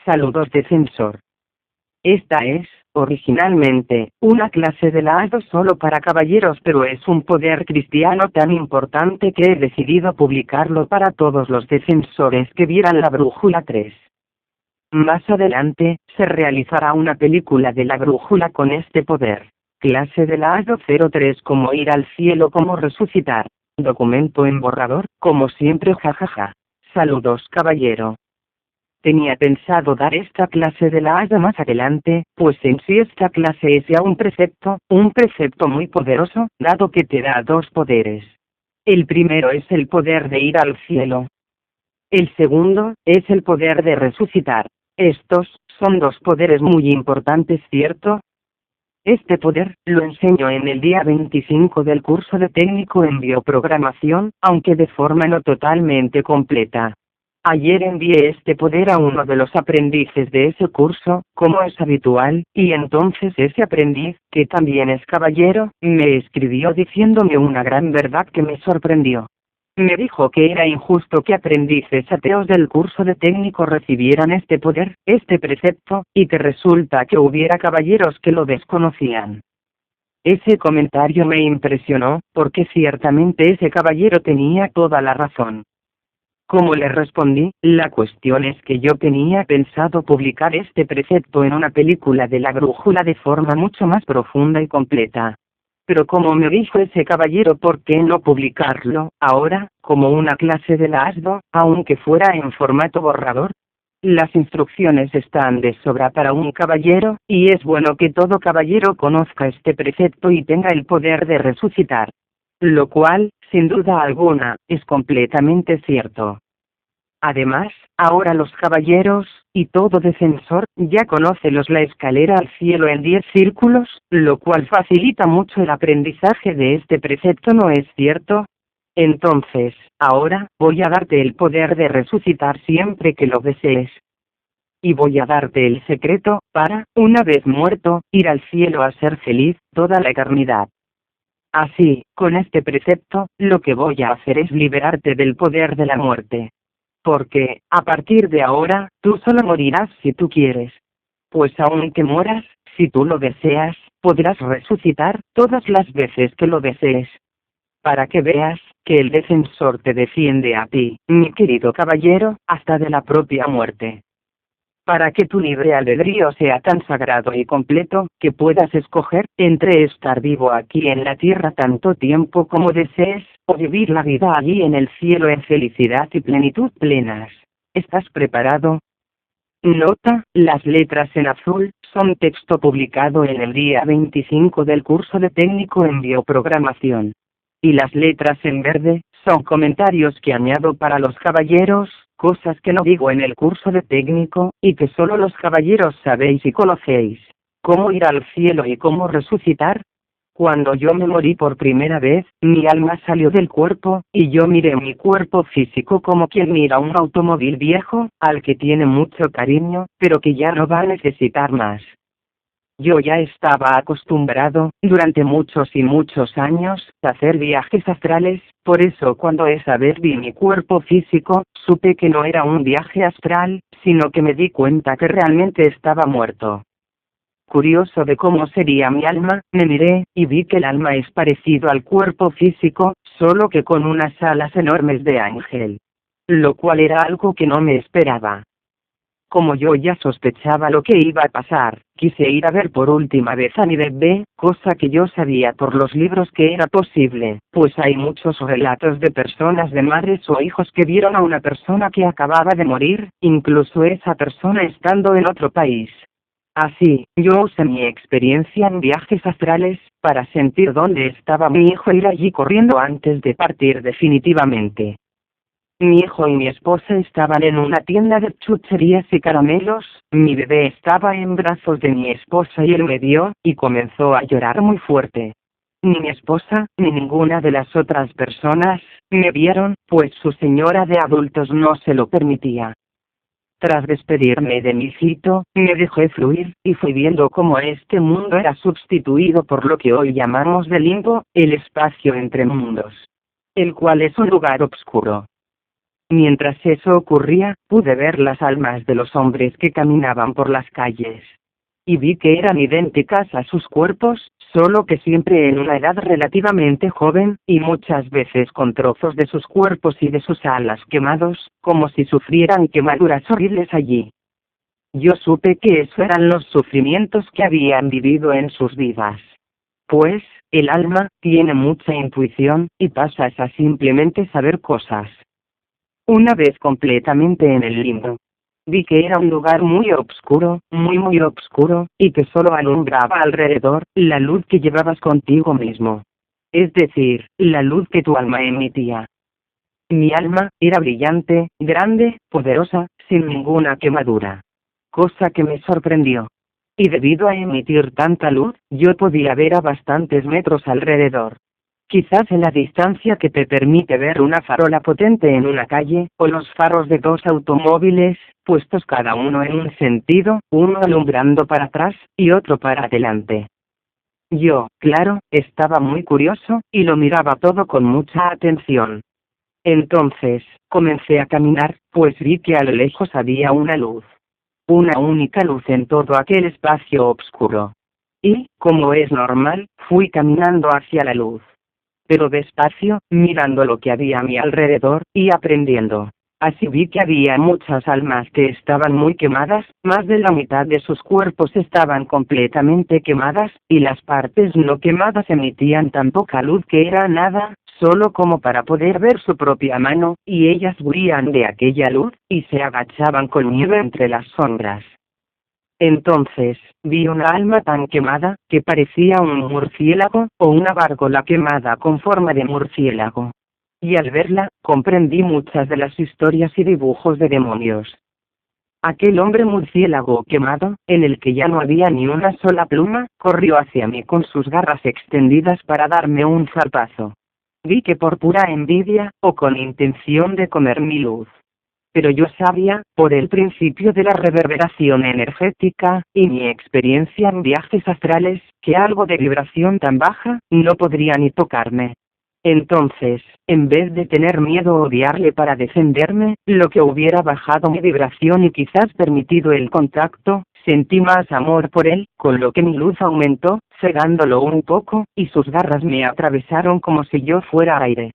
Saludos defensor. Esta es, originalmente, una clase de la Hado solo para caballeros, pero es un poder cristiano tan importante que he decidido publicarlo para todos los defensores que vieran la Brújula 3. Más adelante, se realizará una película de la Brújula con este poder. Clase de la Hado 03: cómo ir al cielo, cómo resucitar. Documento en borrador, como siempre, jajaja. Saludos caballero. Tenía pensado dar esta clase de la Hado más adelante, pues en sí esta clase es ya un precepto muy poderoso, dado que te da dos poderes. El primero es el poder de ir al cielo. El segundo, es el poder de resucitar. Estos, son dos poderes muy importantes, ¿cierto? Este poder, lo enseño en el día 25 del curso de técnico en bioprogramación, aunque de forma no totalmente completa. Ayer envié este poder a uno de los aprendices de ese curso, como es habitual, y entonces ese aprendiz, que también es caballero, me escribió diciéndome una gran verdad que me sorprendió. Me dijo que era injusto que aprendices ateos del curso de técnico recibieran este poder, este precepto, y que resulta que hubiera caballeros que lo desconocían. Ese comentario me impresionó, porque ciertamente ese caballero tenía toda la razón. Como le respondí, la cuestión es que yo tenía pensado publicar este precepto en una película de la Brújula de forma mucho más profunda y completa. Pero como me dijo ese caballero, ¿por qué no publicarlo ahora, como una clase de la Hado, aunque fuera en formato borrador? Las instrucciones están de sobra para un caballero, y es bueno que todo caballero conozca este precepto y tenga el poder de resucitar. Lo cual, sin duda alguna, es completamente cierto. Además, ahora los caballeros, y todo defensor, ya conoce la escalera al cielo en 10 círculos, lo cual facilita mucho el aprendizaje de este precepto, ¿no es cierto? Entonces, ahora, voy a darte el poder de resucitar siempre que lo desees. Y voy a darte el secreto, para, una vez muerto, ir al cielo a ser feliz, toda la eternidad. Así, con este precepto, lo que voy a hacer es liberarte del poder de la muerte. Porque, a partir de ahora, tú solo morirás si tú quieres. Pues aunque mueras, si tú lo deseas, podrás resucitar todas las veces que lo desees. Para que veas, que el defensor te defiende a ti, mi querido caballero, hasta de la propia muerte. Para que tu libre albedrío sea tan sagrado y completo, que puedas escoger, entre estar vivo aquí en la tierra tanto tiempo como desees, o vivir la vida allí en el cielo en felicidad y plenitud plenas. ¿Estás preparado? Nota: las letras en azul, son texto publicado en el día 25 del curso de técnico en bioprogramación. Y las letras en verde, son comentarios que añado para los caballeros, cosas que no digo en el curso de técnico, y que solo los caballeros sabéis y conocéis. ¿Cómo ir al cielo y cómo resucitar? Cuando yo me morí por primera vez, mi alma salió del cuerpo, y yo miré mi cuerpo físico como quien mira un automóvil viejo, al que tiene mucho cariño, pero que ya no va a necesitar más. Yo ya estaba acostumbrado, durante muchos y muchos años, a hacer viajes astrales, por eso cuando esa vez vi mi cuerpo físico, supe que no era un viaje astral, sino que me di cuenta que realmente estaba muerto. Curioso de cómo sería mi alma, me miré, y vi que el alma es parecido al cuerpo físico, solo que con unas alas enormes de ángel. Lo cual era algo que no me esperaba. Como yo ya sospechaba lo que iba a pasar, quise ir a ver por última vez a mi bebé, cosa que yo sabía por los libros que era posible, pues hay muchos relatos de personas, de madres o hijos que vieron a una persona que acababa de morir, incluso esa persona estando en otro país. Así, yo usé mi experiencia en viajes astrales, para sentir dónde estaba mi hijo e ir allí corriendo antes de partir definitivamente. Mi hijo y mi esposa estaban en una tienda de chucherías y caramelos, mi bebé estaba en brazos de mi esposa y él me vio, y comenzó a llorar muy fuerte. Ni mi esposa, ni ninguna de las otras personas, me vieron, pues su señora de adultos no se lo permitía. Tras despedirme de mi hijito, me dejé fluir, y fui viendo cómo este mundo era sustituido por lo que hoy llamamos de limbo, el espacio entre mundos. El cual es un lugar oscuro. Mientras eso ocurría, pude ver las almas de los hombres que caminaban por las calles. Y vi que eran idénticas a sus cuerpos, solo que siempre en una edad relativamente joven, y muchas veces con trozos de sus cuerpos y de sus alas quemados, como si sufrieran quemaduras horribles allí. Yo supe que eso eran los sufrimientos que habían vivido en sus vidas. Pues, el alma tiene mucha intuición, y pasas a simplemente saber cosas. Una vez completamente en el limbo, vi que era un lugar muy oscuro, muy oscuro, y que solo alumbraba alrededor la luz que llevabas contigo mismo. Es decir, la luz que tu alma emitía. Mi alma era brillante, grande, poderosa, sin ninguna quemadura. Cosa que me sorprendió. Y debido a emitir tanta luz, yo podía ver a bastantes metros alrededor. Quizás en la distancia que te permite ver una farola potente en una calle, o los faros de dos automóviles, puestos cada uno en un sentido, uno alumbrando para atrás, y otro para adelante. Yo, claro, estaba muy curioso, y lo miraba todo con mucha atención. Entonces, comencé a caminar, pues vi que a lo lejos había una luz. Una única luz en todo aquel espacio oscuro. Y, como es normal, fui caminando hacia la luz. Pero despacio, mirando lo que había a mi alrededor, y aprendiendo. Así vi que había muchas almas que estaban muy quemadas, más de la mitad de sus cuerpos estaban completamente quemadas, y las partes no quemadas emitían tan poca luz que era nada, solo como para poder ver su propia mano, y ellas huían de aquella luz, y se agachaban con miedo entre las sombras. Entonces, vi una alma tan quemada, que parecía un murciélago, o una gárgola quemada con forma de murciélago. Y al verla, comprendí muchas de las historias y dibujos de demonios. Aquel hombre murciélago quemado, en el que ya no había ni una sola pluma, corrió hacia mí con sus garras extendidas para darme un zarpazo. Vi que por pura envidia, o con intención de comer mi luz. Pero yo sabía, por el principio de la reverberación energética, y mi experiencia en viajes astrales, que algo de vibración tan baja, no podría ni tocarme. Entonces, en vez de tener miedo o odiarle para defenderme, lo que hubiera bajado mi vibración y quizás permitido el contacto, sentí más amor por él, con lo que mi luz aumentó, cegándolo un poco, y sus garras me atravesaron como si yo fuera aire.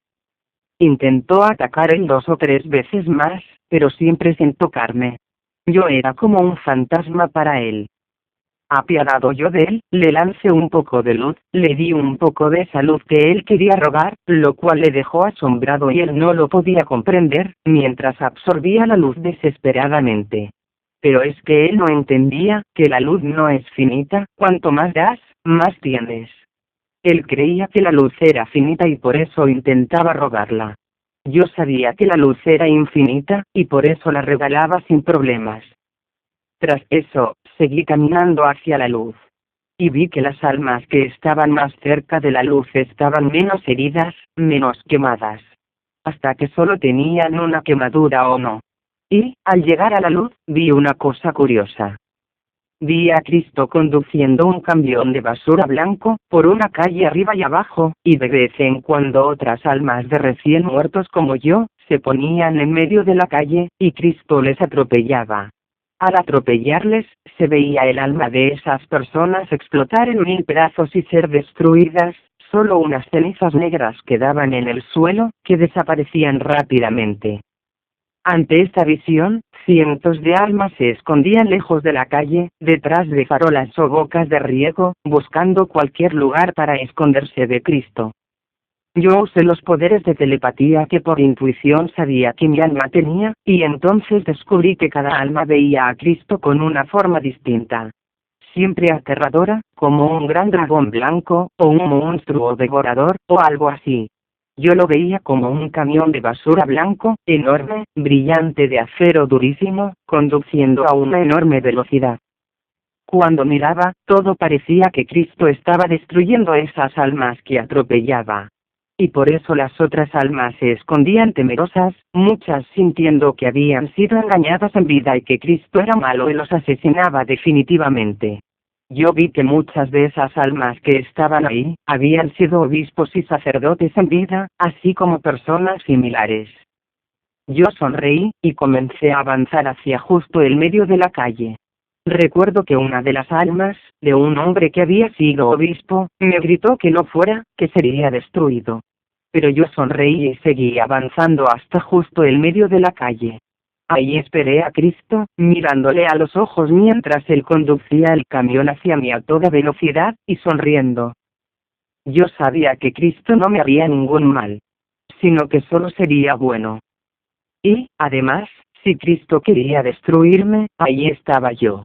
Intentó atacar él 2 o 3 veces más, pero siempre sin tocarme. Yo era como un fantasma para él. Apiadado yo de él, le lancé un poco de luz, le di un poco de esa luz que él quería rogar, lo cual le dejó asombrado y él no lo podía comprender, mientras absorbía la luz desesperadamente. Pero es que él no entendía que la luz no es finita, cuanto más das, más tienes. Él creía que la luz era finita y por eso intentaba rogarla. Yo sabía que la luz era infinita, y por eso la regalaba sin problemas. Tras eso, seguí caminando hacia la luz. Y vi que las almas que estaban más cerca de la luz estaban menos heridas, menos quemadas. Hasta que solo tenían una quemadura o no. Y, al llegar a la luz, vi una cosa curiosa. Vi a Cristo conduciendo un camión de basura blanco, por una calle arriba y abajo, y de vez en cuando otras almas de recién muertos como yo, se ponían en medio de la calle, y Cristo les atropellaba. Al atropellarles, se veía el alma de esas personas explotar en 1000 pedazos y ser destruidas, solo unas cenizas negras quedaban en el suelo, que desaparecían rápidamente. Ante esta visión, cientos de almas se escondían lejos de la calle, detrás de farolas o bocas de riego, buscando cualquier lugar para esconderse de Cristo. Yo usé los poderes de telepatía que por intuición sabía que mi alma tenía, y entonces descubrí que cada alma veía a Cristo con una forma distinta. Siempre aterradora, como un gran dragón blanco, o un monstruo devorador, o algo así. Yo lo veía como un camión de basura blanco, enorme, brillante de acero durísimo, conduciendo a una enorme velocidad. Cuando miraba, todo parecía que Cristo estaba destruyendo esas almas que atropellaba. Y por eso las otras almas se escondían temerosas, muchas sintiendo que habían sido engañadas en vida y que Cristo era malo y los asesinaba definitivamente. Yo vi que muchas de esas almas que estaban ahí, habían sido obispos y sacerdotes en vida, así como personas similares. Yo sonreí, y comencé a avanzar hacia justo el medio de la calle. Recuerdo que una de las almas, de un hombre que había sido obispo, me gritó que no fuera, que sería destruido. Pero yo sonreí y seguí avanzando hasta justo el medio de la calle. Ahí esperé a Cristo, mirándole a los ojos mientras él conducía el camión hacia mí a toda velocidad, y sonriendo. Yo sabía que Cristo no me haría ningún mal, sino que solo sería bueno. Y, además, si Cristo quería destruirme, ahí estaba yo.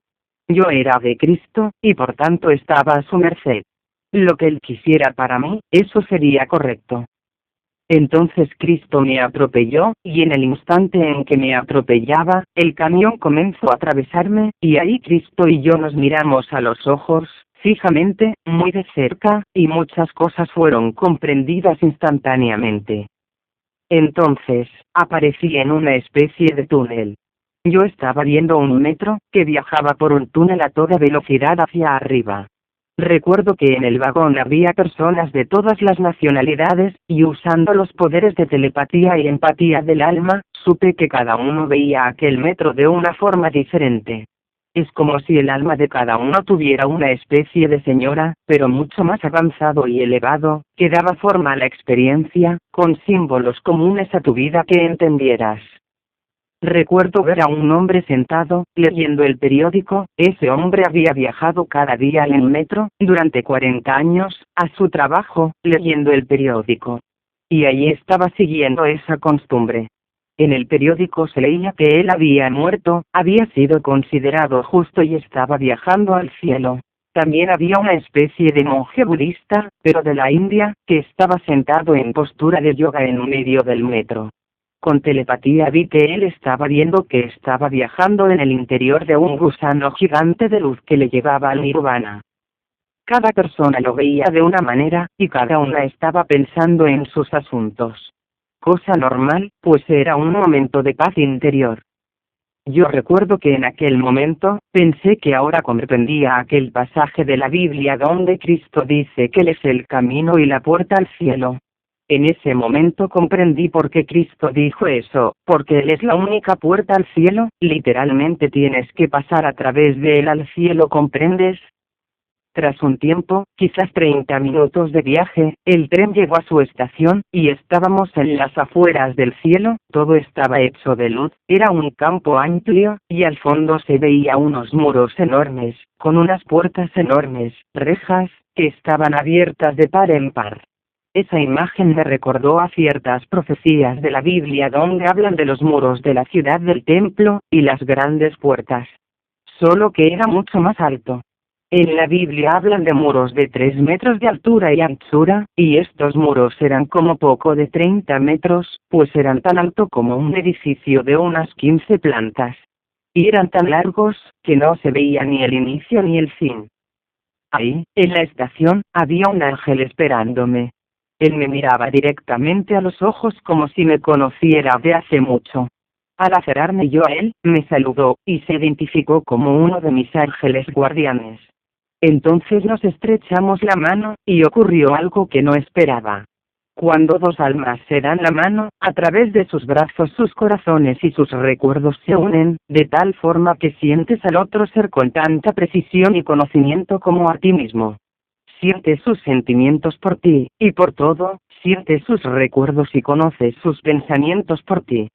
Yo era de Cristo, y por tanto estaba a su merced. Lo que él quisiera para mí, eso sería correcto. Entonces Cristo me atropelló, y en el instante en que me atropellaba, el camión comenzó a atravesarme, y ahí Cristo y yo nos miramos a los ojos, fijamente, muy de cerca, y muchas cosas fueron comprendidas instantáneamente. Entonces, aparecí en una especie de túnel. Yo estaba viendo un metro, que viajaba por un túnel a toda velocidad hacia arriba. Recuerdo que en el vagón había personas de todas las nacionalidades, y usando los poderes de telepatía y empatía del alma, supe que cada uno veía aquel metro de una forma diferente. Es como si el alma de cada uno tuviera una especie de señora, pero mucho más avanzado y elevado, que daba forma a la experiencia, con símbolos comunes a tu vida que entendieras. Recuerdo ver a un hombre sentado, leyendo el periódico. Ese hombre había viajado cada día en metro, durante 40 años, a su trabajo, leyendo el periódico. Y allí estaba siguiendo esa costumbre. En el periódico se leía que él había muerto, había sido considerado justo y estaba viajando al cielo. También había una especie de monje budista, pero de la India, que estaba sentado en postura de yoga en medio del metro. Con telepatía vi que él estaba viendo que estaba viajando en el interior de un gusano gigante de luz que le llevaba al nirvana. Cada persona lo veía de una manera, y cada una estaba pensando en sus asuntos. Cosa normal, pues era un momento de paz interior. Yo recuerdo que en aquel momento, pensé que ahora comprendía aquel pasaje de la Biblia donde Cristo dice que Él es el camino y la puerta al cielo. En ese momento comprendí por qué Cristo dijo eso, porque Él es la única puerta al cielo, literalmente tienes que pasar a través de Él al cielo, ¿comprendes? Tras un tiempo, quizás 30 minutos de viaje, el tren llegó a su estación, y estábamos en las afueras del cielo. Todo estaba hecho de luz, era un campo amplio, y al fondo se veía unos muros enormes, con unas puertas enormes, rejas, que estaban abiertas de par en par. Esa imagen me recordó a ciertas profecías de la Biblia donde hablan de los muros de la ciudad del templo, y las grandes puertas. Solo que era mucho más alto. En la Biblia hablan de muros de 3 metros de altura y anchura, y estos muros eran como poco de 30 metros, pues eran tan alto como un edificio de unas 15 plantas. Y eran tan largos, que no se veía ni el inicio ni el fin. Ahí, en la estación, había un ángel esperándome. Él me miraba directamente a los ojos como si me conociera de hace mucho. Al acercarme yo a él, me saludó, y se identificó como uno de mis ángeles guardianes. Entonces nos estrechamos la mano, y ocurrió algo que no esperaba. Cuando dos almas se dan la mano, a través de sus brazos, sus corazones y sus recuerdos se unen, de tal forma que sientes al otro ser con tanta precisión y conocimiento como a ti mismo. Sientes sus sentimientos por ti, y por todo, sientes sus recuerdos y conoces sus pensamientos por ti.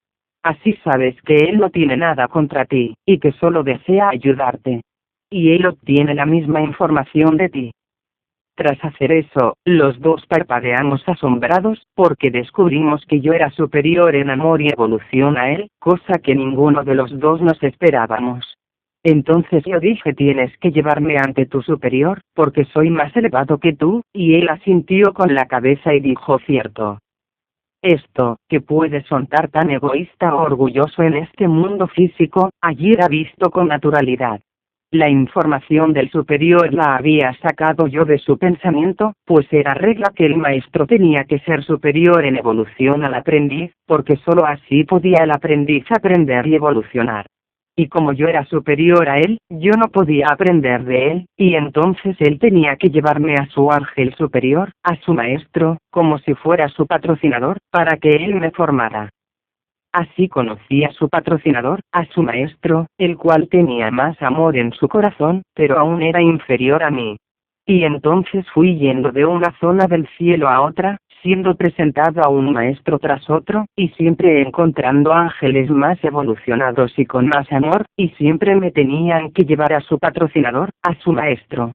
Así sabes que él no tiene nada contra ti, y que solo desea ayudarte. Y él obtiene la misma información de ti. Tras hacer eso, los dos parpadeamos asombrados, porque descubrimos que yo era superior en amor y evolución a él, cosa que ninguno de los dos nos esperábamos. Entonces yo dije: tienes que llevarme ante tu superior, porque soy más elevado que tú, y él asintió con la cabeza y dijo: cierto. Esto, que puede sonar tan egoísta o orgulloso en este mundo físico, allí era visto con naturalidad. La información del superior la había sacado yo de su pensamiento, pues era regla que el maestro tenía que ser superior en evolución al aprendiz, porque sólo así podía el aprendiz aprender y evolucionar. Y como yo era superior a él, yo no podía aprender de él, y entonces él tenía que llevarme a su ángel superior, a su maestro, como si fuera su patrocinador, para que él me formara. Así conocí a su patrocinador, a su maestro, el cual tenía más amor en su corazón, pero aún era inferior a mí. Y entonces fui yendo de una zona del cielo a otra, siendo presentado a un maestro tras otro, y siempre encontrando ángeles más evolucionados y con más amor, y siempre me tenían que llevar a su patrocinador, a su maestro.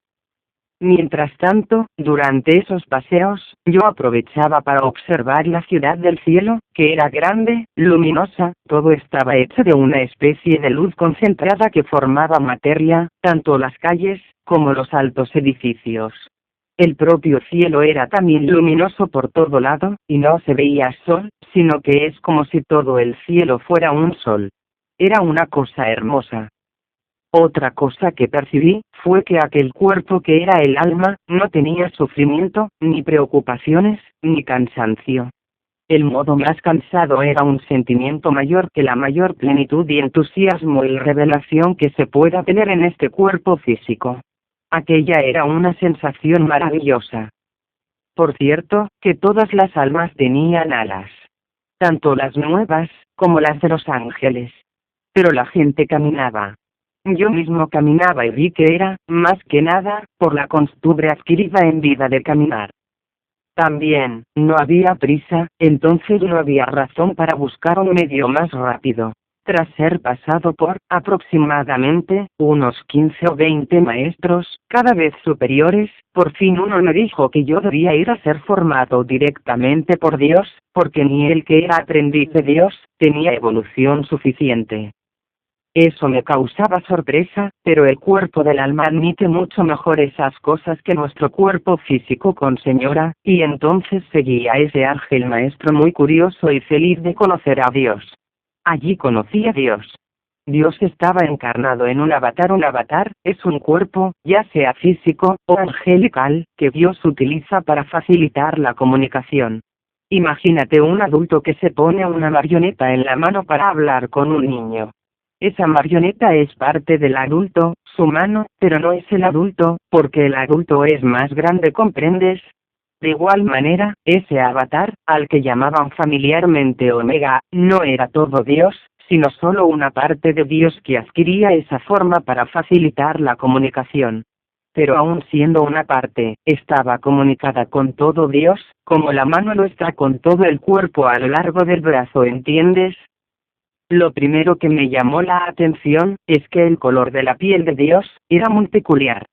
Mientras tanto, durante esos paseos, yo aprovechaba para observar la ciudad del cielo, que era grande, luminosa, todo estaba hecho de una especie de luz concentrada que formaba materia, tanto las calles, como los altos edificios. El propio cielo era también luminoso por todo lado, y no se veía sol, sino que es como si todo el cielo fuera un sol. Era una cosa hermosa. Otra cosa que percibí, fue que aquel cuerpo que era el alma, no tenía sufrimiento, ni preocupaciones, ni cansancio. El modo más cansado era un sentimiento mayor que la mayor plenitud y entusiasmo y revelación que se pueda tener en este cuerpo físico. Aquella era una sensación maravillosa. Por cierto, que todas las almas tenían alas. Tanto las nuevas, como las de los ángeles. Pero la gente caminaba. Yo mismo caminaba y vi que era, más que nada, por la costumbre adquirida en vida de caminar. También, no había prisa, entonces no había razón para buscar un medio más rápido. Tras ser pasado por, aproximadamente, unos 15 o 20 maestros, cada vez superiores, por fin uno me dijo que yo debía ir a ser formado directamente por Dios, porque ni el que era aprendiz de Dios, tenía evolución suficiente. Eso me causaba sorpresa, pero el cuerpo del alma admite mucho mejor esas cosas que nuestro cuerpo físico con señora, y entonces seguí a ese ángel maestro muy curioso y feliz de conocer a Dios. Allí conocí a Dios. Dios estaba encarnado en un avatar. Un avatar es un cuerpo, ya sea físico o angelical, que Dios utiliza para facilitar la comunicación. Imagínate un adulto que se pone una marioneta en la mano para hablar con un niño. Esa marioneta es parte del adulto, su mano, pero no es el adulto, porque el adulto es más grande, ¿comprendes? De igual manera, ese avatar, al que llamaban familiarmente Omega, no era todo Dios, sino solo una parte de Dios que adquiría esa forma para facilitar la comunicación. Pero aun siendo una parte, estaba comunicada con todo Dios, como la mano lo está con todo el cuerpo a lo largo del brazo, ¿entiendes? Lo primero que me llamó la atención, es que el color de la piel de Dios, era muy peculiar.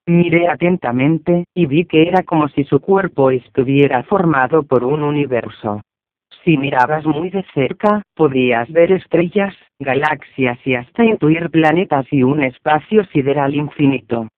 Miré atentamente, y vi que era como si su cuerpo estuviera formado por un universo. Si mirabas muy de cerca, podías ver estrellas, galaxias y hasta intuir planetas y un espacio sideral infinito.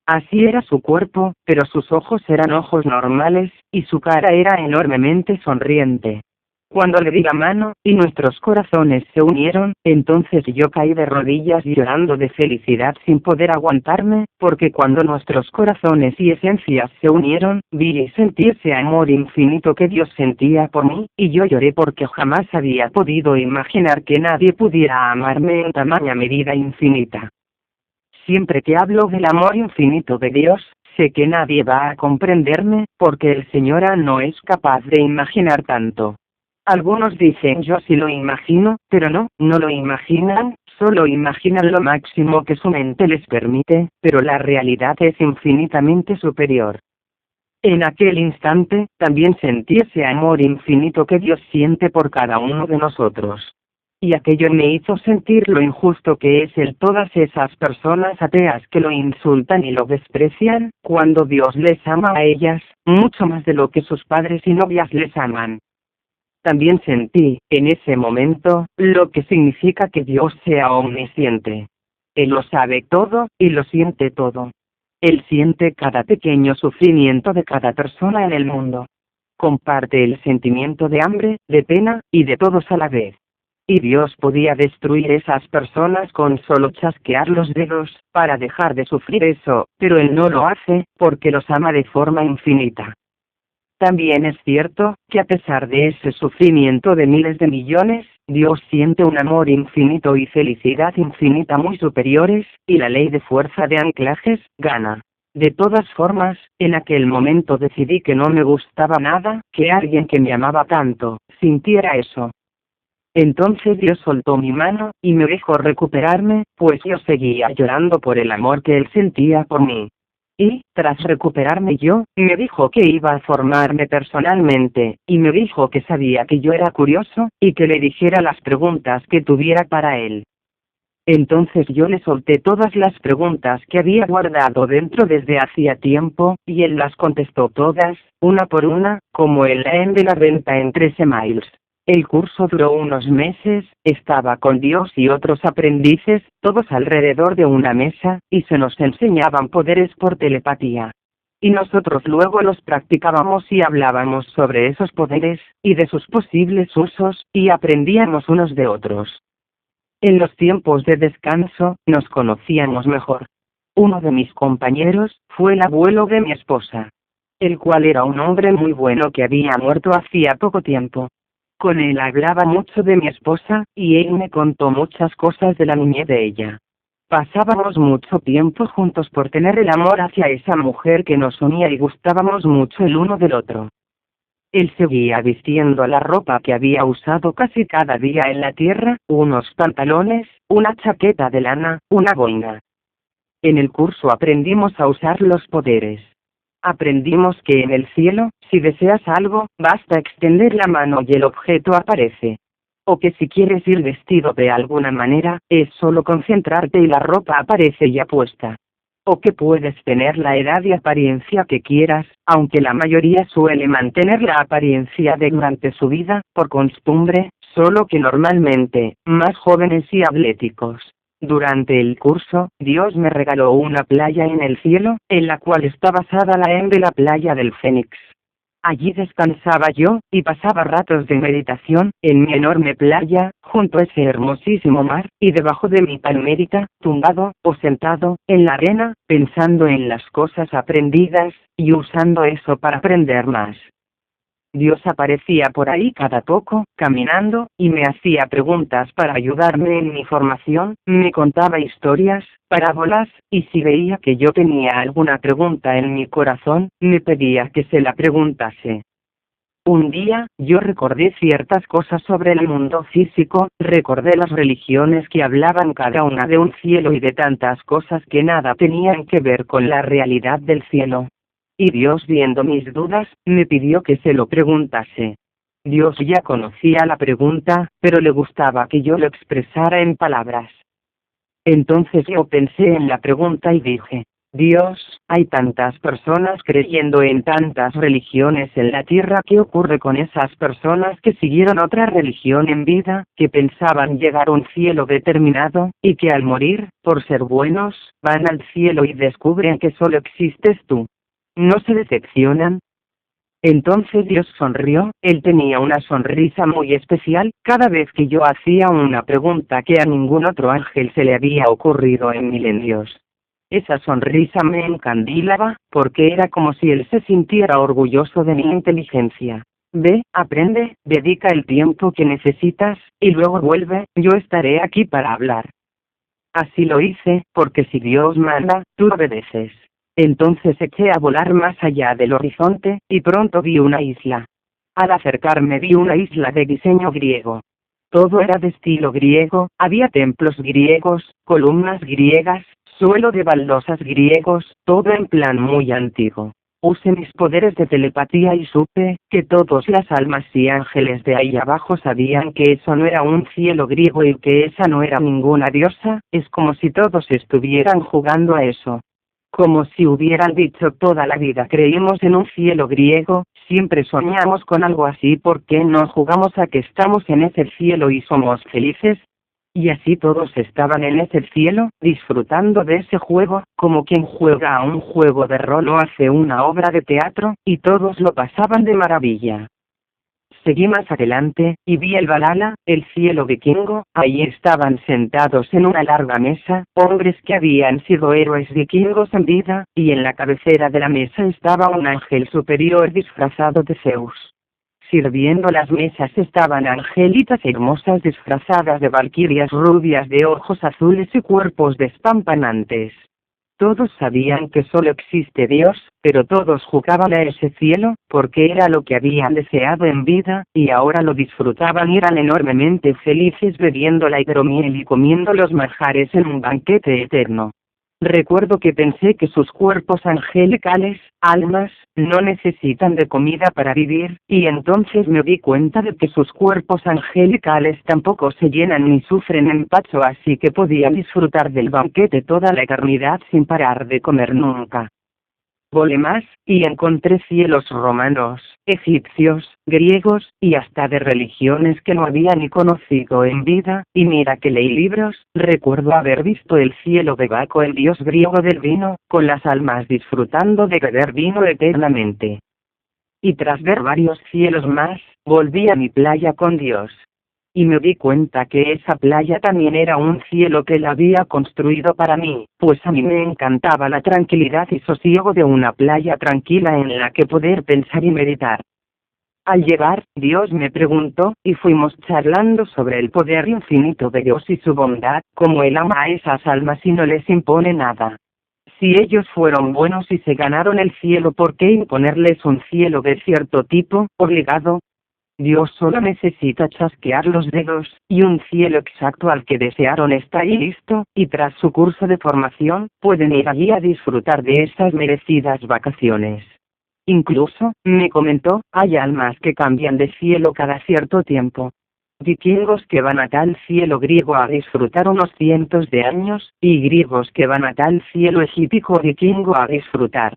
Así era su cuerpo, pero sus ojos eran ojos normales, y su cara era enormemente sonriente. Cuando le di la mano, y nuestros corazones se unieron, entonces yo caí de rodillas llorando de felicidad sin poder aguantarme, porque cuando nuestros corazones y esencias se unieron, vi y sentí ese amor infinito que Dios sentía por mí, y yo lloré porque jamás había podido imaginar que nadie pudiera amarme en tamaña medida infinita. Siempre que hablo del amor infinito de Dios, sé que nadie va a comprenderme, porque el Señor no es capaz de imaginar tanto. Algunos dicen yo sí lo imagino, pero no lo imaginan, solo imaginan lo máximo que su mente les permite, pero la realidad es infinitamente superior. En aquel instante, también sentí ese amor infinito que Dios siente por cada uno de nosotros. Y aquello me hizo sentir lo injusto que es el todas esas personas ateas que lo insultan y lo desprecian, cuando Dios les ama a ellas, mucho más de lo que sus padres y novias les aman. También sentí, en ese momento, lo que significa que Dios sea omnisciente. Él lo sabe todo, y lo siente todo. Él siente cada pequeño sufrimiento de cada persona en el mundo. Comparte el sentimiento de hambre, de pena, y de todos a la vez. Y Dios podía destruir esas personas con solo chasquear los dedos, para dejar de sufrir eso, pero Él no lo hace, porque los ama de forma infinita. También es cierto, que a pesar de ese sufrimiento de miles de millones, Dios siente un amor infinito y felicidad infinita muy superiores, y la ley de fuerza de anclajes, gana. De todas formas, en aquel momento decidí que no me gustaba nada, que alguien que me amaba tanto, sintiera eso. Entonces Dios soltó mi mano, y me dejó recuperarme, pues yo seguía llorando por el amor que él sentía por mí. Y, tras recuperarme yo, me dijo que iba a formarme personalmente, y me dijo que sabía que yo era curioso, y que le dijera las preguntas que tuviera para él. Entonces yo le solté todas las preguntas que había guardado dentro desde hacía tiempo, y él las contestó todas, una por una, como el en de la venta en 13 miles. El curso duró unos meses, estaba con Dios y otros aprendices, todos alrededor de una mesa, y se nos enseñaban poderes por telepatía. Y nosotros luego los practicábamos y hablábamos sobre esos poderes, y de sus posibles usos, y aprendíamos unos de otros. En los tiempos de descanso, nos conocíamos mejor. Uno de mis compañeros fue el abuelo de mi esposa, el cual era un hombre muy bueno que había muerto hacía poco tiempo. Con él hablaba mucho de mi esposa, y él me contó muchas cosas de la niñez de ella. Pasábamos mucho tiempo juntos por tener el amor hacia esa mujer que nos unía y gustábamos mucho el uno del otro. Él seguía vistiendo la ropa que había usado casi cada día en la tierra, unos pantalones, una chaqueta de lana, una boina. En el curso aprendimos a usar los poderes. Aprendimos que en el cielo, si deseas algo, basta extender la mano y el objeto aparece. O que si quieres ir vestido de alguna manera, es solo concentrarte y la ropa aparece ya puesta. O que puedes tener la edad y apariencia que quieras, aunque la mayoría suele mantener la apariencia de durante su vida, por costumbre, solo que normalmente, más jóvenes y atléticos. Durante el curso, Dios me regaló una playa en el cielo, en la cual está basada la de la playa del Fénix. Allí descansaba yo, y pasaba ratos de meditación, en mi enorme playa, junto a ese hermosísimo mar, y debajo de mi palmerita, tumbado, o sentado, en la arena, pensando en las cosas aprendidas, y usando eso para aprender más. Dios aparecía por ahí cada poco, caminando, y me hacía preguntas para ayudarme en mi formación, me contaba historias, parábolas, y si veía que yo tenía alguna pregunta en mi corazón, me pedía que se la preguntase. Un día, yo recordé ciertas cosas sobre el mundo físico, recordé las religiones que hablaban cada una de un cielo y de tantas cosas que nada tenían que ver con la realidad del cielo. Y Dios, viendo mis dudas, me pidió que se lo preguntase. Dios ya conocía la pregunta, pero le gustaba que yo lo expresara en palabras. Entonces yo pensé en la pregunta y dije: Dios, hay tantas personas creyendo en tantas religiones en la tierra, ¿qué ocurre con esas personas que siguieron otra religión en vida, que pensaban llegar a un cielo determinado, y que al morir, por ser buenos, van al cielo y descubren que solo existes tú? ¿No se decepcionan? Entonces Dios sonrió, él tenía una sonrisa muy especial, cada vez que yo hacía una pregunta que a ningún otro ángel se le había ocurrido en milenios. Esa sonrisa me encandilaba, porque era como si él se sintiera orgulloso de mi inteligencia. Ve, aprende, dedica el tiempo que necesitas, y luego vuelve, yo estaré aquí para hablar. Así lo hice, porque si Dios manda, tú obedeces. Entonces eché a volar más allá del horizonte, y pronto vi una isla. Al acercarme vi una isla de diseño griego. Todo era de estilo griego, había templos griegos, columnas griegas, suelo de baldosas griegos, todo en plan muy antiguo. Usé mis poderes de telepatía y supe que todas las almas y ángeles de ahí abajo sabían que eso no era un cielo griego y que esa no era ninguna diosa, es como si todos estuvieran jugando a eso. Como si hubieran dicho toda la vida creímos en un cielo griego, siempre soñamos con algo así, ¿por qué no jugamos a que estamos en ese cielo y somos felices? Y así todos estaban en ese cielo, disfrutando de ese juego, como quien juega a un juego de rol o hace una obra de teatro, y todos lo pasaban de maravilla. Seguí más adelante, y vi el Valhalla, el cielo vikingo, ahí estaban sentados en una larga mesa, hombres que habían sido héroes vikingos en vida, y en la cabecera de la mesa estaba un ángel superior disfrazado de Zeus. Sirviendo las mesas estaban angelitas hermosas disfrazadas de valquirias rubias de ojos azules y cuerpos despampanantes. Todos sabían que solo existe Dios, pero todos jugaban a ese cielo, porque era lo que habían deseado en vida, y ahora lo disfrutaban y eran enormemente felices bebiendo la hidromiel y comiendo los manjares en un banquete eterno. Recuerdo que pensé que sus cuerpos angelicales, almas, no necesitan de comida para vivir, y entonces me di cuenta de que sus cuerpos angelicales tampoco se llenan ni sufren empacho, así que podía disfrutar del banquete toda la eternidad sin parar de comer nunca. Volé más, y encontré cielos romanos, egipcios, griegos, y hasta de religiones que no había ni conocido en vida, y mira que leí libros. Recuerdo haber visto el cielo de Baco, el dios griego del vino, con las almas disfrutando de beber vino eternamente. Y tras ver varios cielos más, volví a mi playa con Dios. Y me di cuenta que esa playa también era un cielo que él había construido para mí, pues a mí me encantaba la tranquilidad y sosiego de una playa tranquila en la que poder pensar y meditar. Al llegar, Dios me preguntó, y fuimos charlando sobre el poder infinito de Dios y su bondad, cómo Él ama a esas almas y no les impone nada. Si ellos fueron buenos y se ganaron el cielo, ¿por qué imponerles un cielo de cierto tipo, obligado? Dios solo necesita chasquear los dedos, y un cielo exacto al que desearon está ahí listo, y tras su curso de formación, pueden ir allí a disfrutar de esas merecidas vacaciones. Incluso, me comentó, hay almas que cambian de cielo cada cierto tiempo. Vikingos que van a tal cielo griego a disfrutar unos cientos de años, y griegos que van a tal cielo egíptico o vikingo a disfrutar.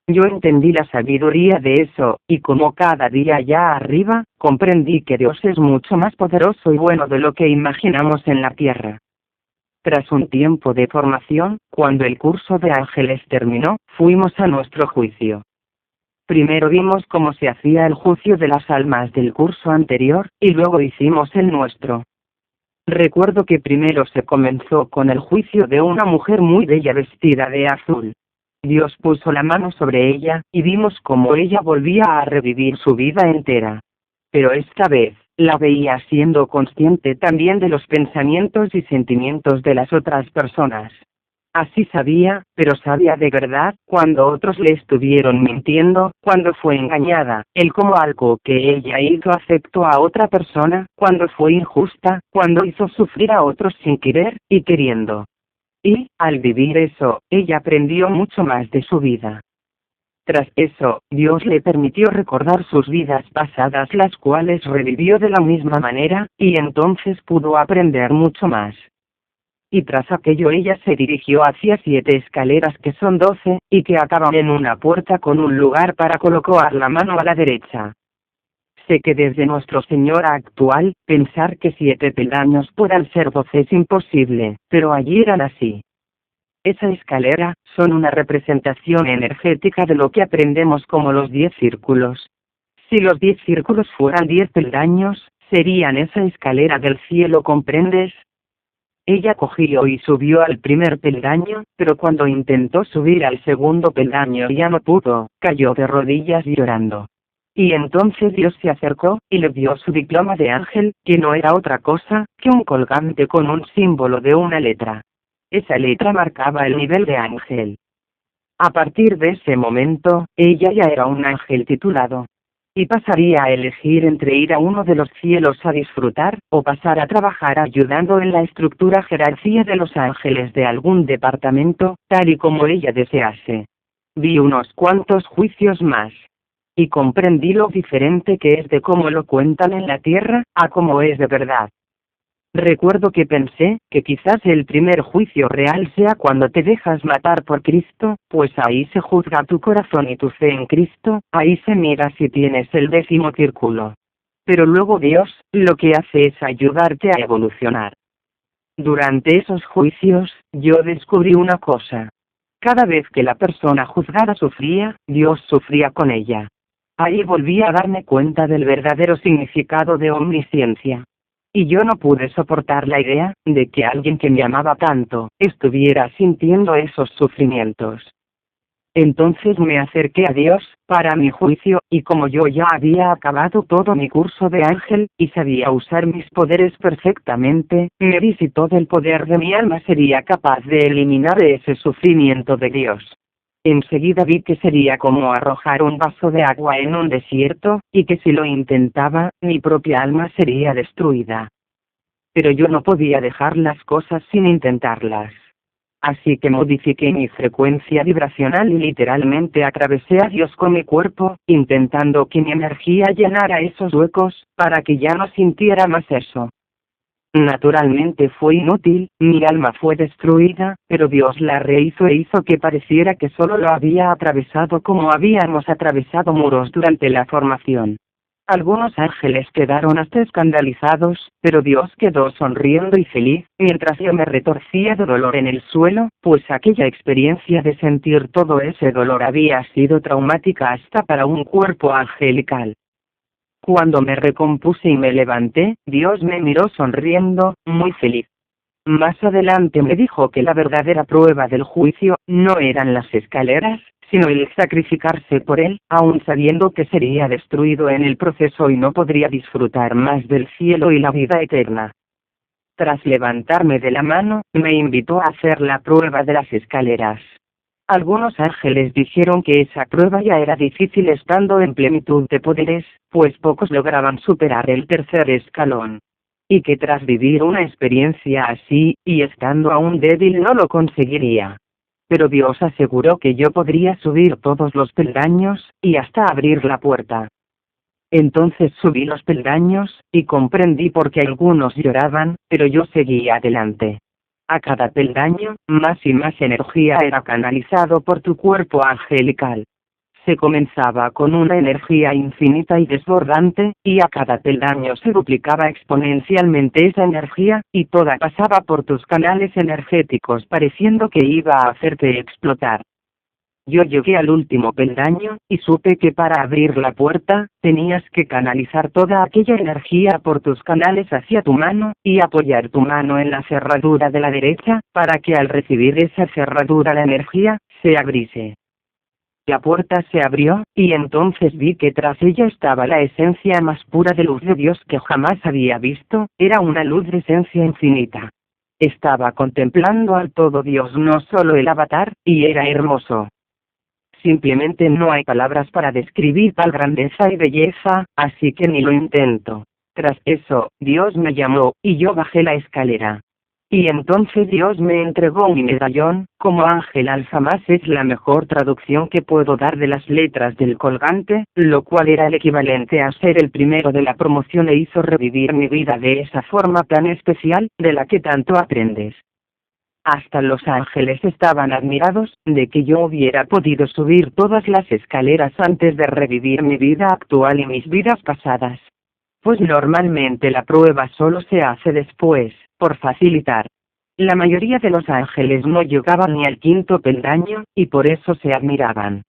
Yo entendí la sabiduría de eso, y como cada día allá arriba, comprendí que Dios es mucho más poderoso y bueno de lo que imaginamos en la tierra. Tras un tiempo de formación, cuando el curso de ángeles terminó, fuimos a nuestro juicio. Primero vimos cómo se hacía el juicio de las almas del curso anterior, y luego hicimos el nuestro. Recuerdo que primero se comenzó con el juicio de una mujer muy bella vestida de azul. Dios puso la mano sobre ella, y vimos cómo ella volvía a revivir su vida entera. Pero esta vez, la veía siendo consciente también de los pensamientos y sentimientos de las otras personas. Así sabía, pero sabía de verdad, cuando otros le estuvieron mintiendo, cuando fue engañada, el cómo algo que ella hizo afectó a otra persona, cuando fue injusta, cuando hizo sufrir a otros sin querer, y queriendo. Y, al vivir eso, ella aprendió mucho más de su vida. Tras eso, Dios le permitió recordar sus vidas pasadas, las cuales revivió de la misma manera, y entonces pudo aprender mucho más. Y tras aquello ella se dirigió hacia 7 escaleras que son 12, y que acaban en una puerta con un lugar para colocar la mano a la derecha. Sé que desde nuestro Señor actual, pensar que 7 peldaños puedan ser 12 es imposible, pero allí eran así. Esa escalera, son una representación energética de lo que aprendemos como los 10 círculos. Si los 10 círculos fueran 10 peldaños, serían esa escalera del cielo, ¿comprendes? Ella cogió y subió al primer peldaño, pero cuando intentó subir al segundo peldaño ya no pudo, cayó de rodillas llorando. Y entonces Dios se acercó, y le dio su diploma de ángel, que no era otra cosa que un colgante con un símbolo de una letra. Esa letra marcaba el nivel de ángel. A partir de ese momento, ella ya era un ángel titulado. Y pasaría a elegir entre ir a uno de los cielos a disfrutar, o pasar a trabajar ayudando en la estructura jerarquía de los ángeles de algún departamento, tal y como ella desease. Vi unos cuantos juicios más. Y comprendí lo diferente que es de cómo lo cuentan en la tierra, a cómo es de verdad. Recuerdo que pensé que quizás el primer juicio real sea cuando te dejas matar por Cristo, pues ahí se juzga tu corazón y tu fe en Cristo, ahí se mira si tienes el 10º círculo. Pero luego Dios, lo que hace es ayudarte a evolucionar. Durante esos juicios, yo descubrí una cosa. Cada vez que la persona juzgada sufría, Dios sufría con ella. Ahí volví a darme cuenta del verdadero significado de omnisciencia. Y yo no pude soportar la idea de que alguien que me amaba tanto estuviera sintiendo esos sufrimientos. Entonces me acerqué a Dios, para mi juicio, y como yo ya había acabado todo mi curso de ángel, y sabía usar mis poderes perfectamente, me vi si todo el poder de mi alma sería capaz de eliminar ese sufrimiento de Dios. Enseguida vi que sería como arrojar un vaso de agua en un desierto, y que si lo intentaba, mi propia alma sería destruida. Pero yo no podía dejar las cosas sin intentarlas. Así que modifiqué mi frecuencia vibracional y literalmente atravesé a Dios con mi cuerpo, intentando que mi energía llenara esos huecos, para que ya no sintiera más eso. Naturalmente fue inútil, mi alma fue destruida, pero Dios la rehizo e hizo que pareciera que solo lo había atravesado como habíamos atravesado muros durante la formación. Algunos ángeles quedaron hasta escandalizados, pero Dios quedó sonriendo y feliz, mientras yo me retorcía de dolor en el suelo, pues aquella experiencia de sentir todo ese dolor había sido traumática hasta para un cuerpo angelical. Cuando me recompuse y me levanté, Dios me miró sonriendo, muy feliz. Más adelante me dijo que la verdadera prueba del juicio no eran las escaleras, sino el sacrificarse por él, aun sabiendo que sería destruido en el proceso y no podría disfrutar más del cielo y la vida eterna. Tras levantarme de la mano, me invitó a hacer la prueba de las escaleras. Algunos ángeles dijeron que esa prueba ya era difícil estando en plenitud de poderes, pues pocos lograban superar el tercer escalón. Y que tras vivir una experiencia así, y estando aún débil no lo conseguiría. Pero Dios aseguró que yo podría subir todos los peldaños, y hasta abrir la puerta. Entonces subí los peldaños, y comprendí por qué algunos lloraban, pero yo seguía adelante. A cada peldaño, más y más energía era canalizado por tu cuerpo angelical. Se comenzaba con una energía infinita y desbordante, y a cada peldaño se duplicaba exponencialmente esa energía, y toda pasaba por tus canales energéticos pareciendo que iba a hacerte explotar. Yo llegué al último peldaño, y supe que para abrir la puerta, tenías que canalizar toda aquella energía por tus canales hacia tu mano, y apoyar tu mano en la cerradura de la derecha, para que al recibir esa cerradura la energía, se abriese. La puerta se abrió, y entonces vi que tras ella estaba la esencia más pura de luz de Dios que jamás había visto, era una luz de esencia infinita. Estaba contemplando al todo Dios, no solo el avatar, y era hermoso. Simplemente no hay palabras para describir tal grandeza y belleza, así que ni lo intento. Tras eso, Dios me llamó, y yo bajé la escalera. Y entonces Dios me entregó mi medallón, como ángel alfa más es la mejor traducción que puedo dar de las letras del colgante, lo cual era el equivalente a ser el primero de la promoción e hizo revivir mi vida de esa forma tan especial, de la que tanto aprendes. Hasta los ángeles estaban admirados, de que yo hubiera podido subir todas las escaleras antes de revivir mi vida actual y mis vidas pasadas. Pues normalmente la prueba solo se hace después, por facilitar. La mayoría de los ángeles no llegaban ni al quinto peldaño, y por eso se admiraban.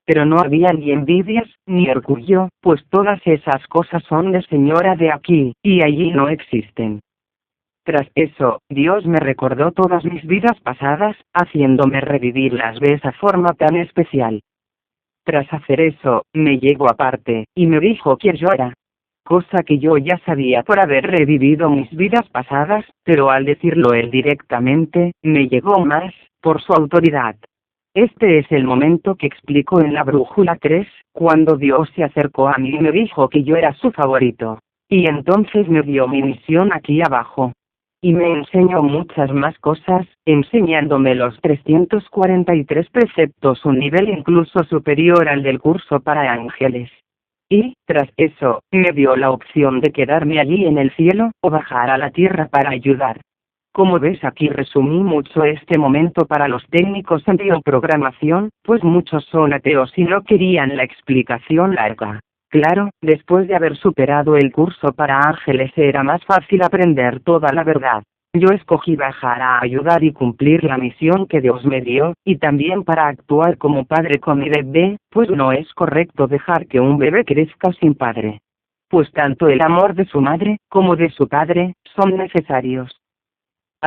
Pero no había ni envidias, ni orgullo, pues todas esas cosas son de señora de aquí, y allí no existen. Tras eso, Dios me recordó todas mis vidas pasadas, haciéndome revivirlas de esa forma tan especial. Tras hacer eso, me llegó aparte, y me dijo quién yo era. Cosa que yo ya sabía por haber revivido mis vidas pasadas, pero al decirlo él directamente, me llegó más, por su autoridad. Este es el momento que explico en la brújula 3, cuando Dios se acercó a mí y me dijo que yo era su favorito. Y entonces me dio mi misión aquí abajo. Y me enseñó muchas más cosas, enseñándome los 343 preceptos, un nivel incluso superior al del curso para ángeles. Y, tras eso, me dio la opción de quedarme allí en el cielo, o bajar a la tierra para ayudar. Como ves, aquí resumí mucho este momento para los técnicos en bioprogramación, pues muchos son ateos y no querían la explicación larga. Claro, después de haber superado el curso para ángeles era más fácil aprender toda la verdad. Yo escogí bajar a ayudar y cumplir la misión que Dios me dio, y también para actuar como padre con mi bebé, pues no es correcto dejar que un bebé crezca sin padre. Pues tanto el amor de su madre, como de su padre, son necesarios.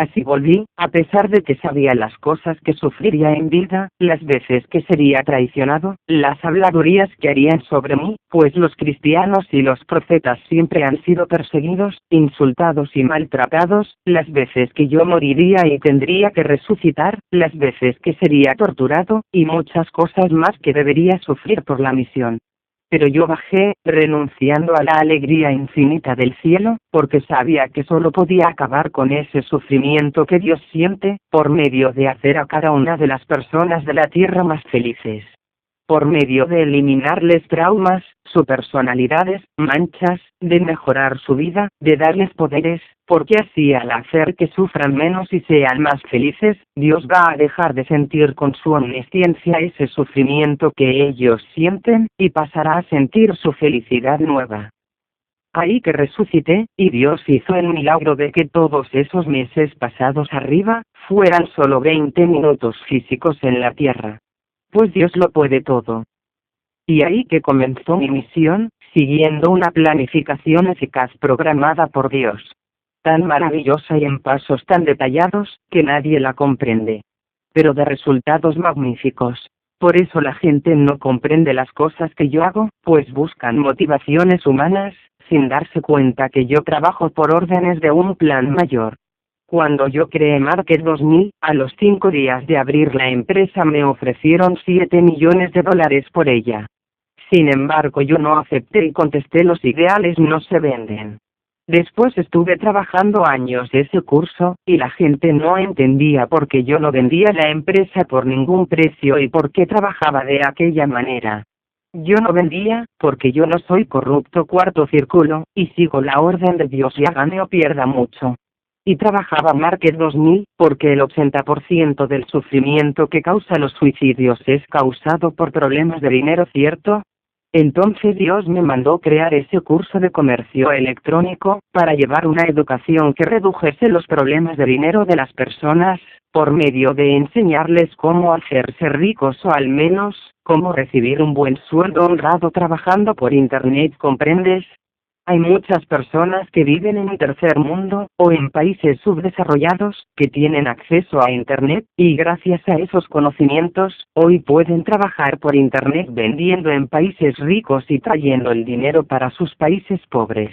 Así volví, a pesar de que sabía las cosas que sufriría en vida, las veces que sería traicionado, las habladurías que harían sobre mí, pues los cristianos y los profetas siempre han sido perseguidos, insultados y maltratados, las veces que yo moriría y tendría que resucitar, las veces que sería torturado, y muchas cosas más que debería sufrir por la misión. Pero yo bajé, renunciando a la alegría infinita del cielo, porque sabía que solo podía acabar con ese sufrimiento que Dios siente, por medio de hacer a cada una de las personas de la tierra más felices. Por medio de eliminarles traumas, su personalidades, manchas, de mejorar su vida, de darles poderes, porque así al hacer que sufran menos y sean más felices, Dios va a dejar de sentir con su omnisciencia ese sufrimiento que ellos sienten, y pasará a sentir su felicidad nueva. Ahí que resucité, y Dios hizo el milagro de que todos esos meses pasados arriba, fueran solo 20 minutos físicos en la tierra. Pues Dios lo puede todo. Y ahí que comenzó mi misión, siguiendo una planificación eficaz programada por Dios. Tan maravillosa y en pasos tan detallados, que nadie la comprende. Pero de resultados magníficos. Por eso la gente no comprende las cosas que yo hago, pues buscan motivaciones humanas, sin darse cuenta que yo trabajo por órdenes de un plan mayor. Cuando yo creé Market 2000, a los 5 días de abrir la empresa me ofrecieron $7 millones por ella. Sin embargo, yo no acepté y contesté: los ideales no se venden. Después estuve trabajando años ese curso, y la gente no entendía por qué yo no vendía la empresa por ningún precio y por qué trabajaba de aquella manera. Yo no vendía, porque yo no soy corrupto cuarto círculo, y sigo la orden de Dios, ya gane o pierda mucho. Y trabajaba Market 2000, porque el 80% del sufrimiento que causa los suicidios es causado por problemas de dinero, ¿cierto? Entonces Dios me mandó crear ese curso de comercio electrónico, para llevar una educación que redujese los problemas de dinero de las personas, por medio de enseñarles cómo hacerse ricos o al menos, cómo recibir un buen sueldo honrado trabajando por Internet, ¿comprendes? Hay muchas personas que viven en el tercer mundo, o en países subdesarrollados, que tienen acceso a Internet, y gracias a esos conocimientos, hoy pueden trabajar por Internet vendiendo en países ricos y trayendo el dinero para sus países pobres.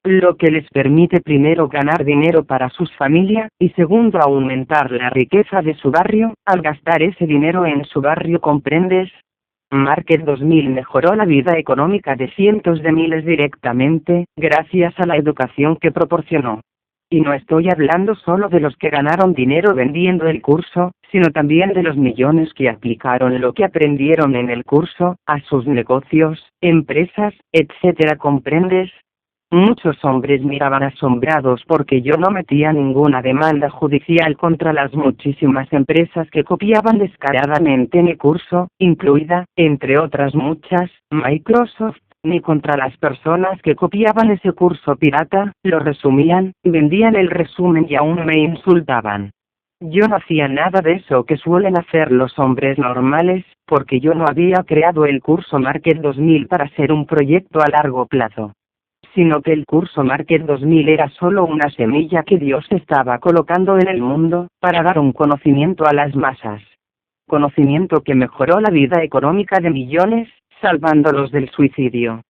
Lo que les permite primero ganar dinero para sus familias, y segundo aumentar la riqueza de su barrio, al gastar ese dinero en su barrio, ¿comprendes? Market 2000 mejoró la vida económica de cientos de miles directamente, gracias a la educación que proporcionó. Y no estoy hablando solo de los que ganaron dinero vendiendo el curso, sino también de los millones que aplicaron lo que aprendieron en el curso, a sus negocios, empresas, etc. ¿Comprendes? Muchos hombres miraban asombrados porque yo no metía ninguna demanda judicial contra las muchísimas empresas que copiaban descaradamente mi curso, incluida, entre otras muchas, Microsoft, ni contra las personas que copiaban ese curso pirata, lo resumían, vendían el resumen y aún me insultaban. Yo no hacía nada de eso que suelen hacer los hombres normales, porque yo no había creado el curso Market 2000 para ser un proyecto a largo plazo, sino que el curso Market 2000 era solo una semilla que Dios estaba colocando en el mundo, para dar un conocimiento a las masas. Conocimiento que mejoró la vida económica de millones, salvándolos del suicidio.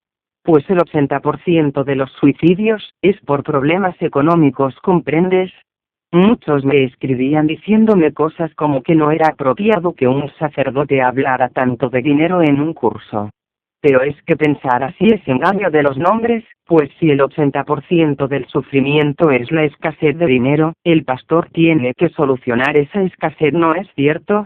Pues el 80% de los suicidios, es por problemas económicos, ¿comprendes? Muchos me escribían diciéndome cosas como que no era apropiado que un sacerdote hablara tanto de dinero en un curso. Pero es que pensar así es engaño de los nombres, pues si el 80% del sufrimiento es la escasez de dinero, el pastor tiene que solucionar esa escasez, ¿no es cierto?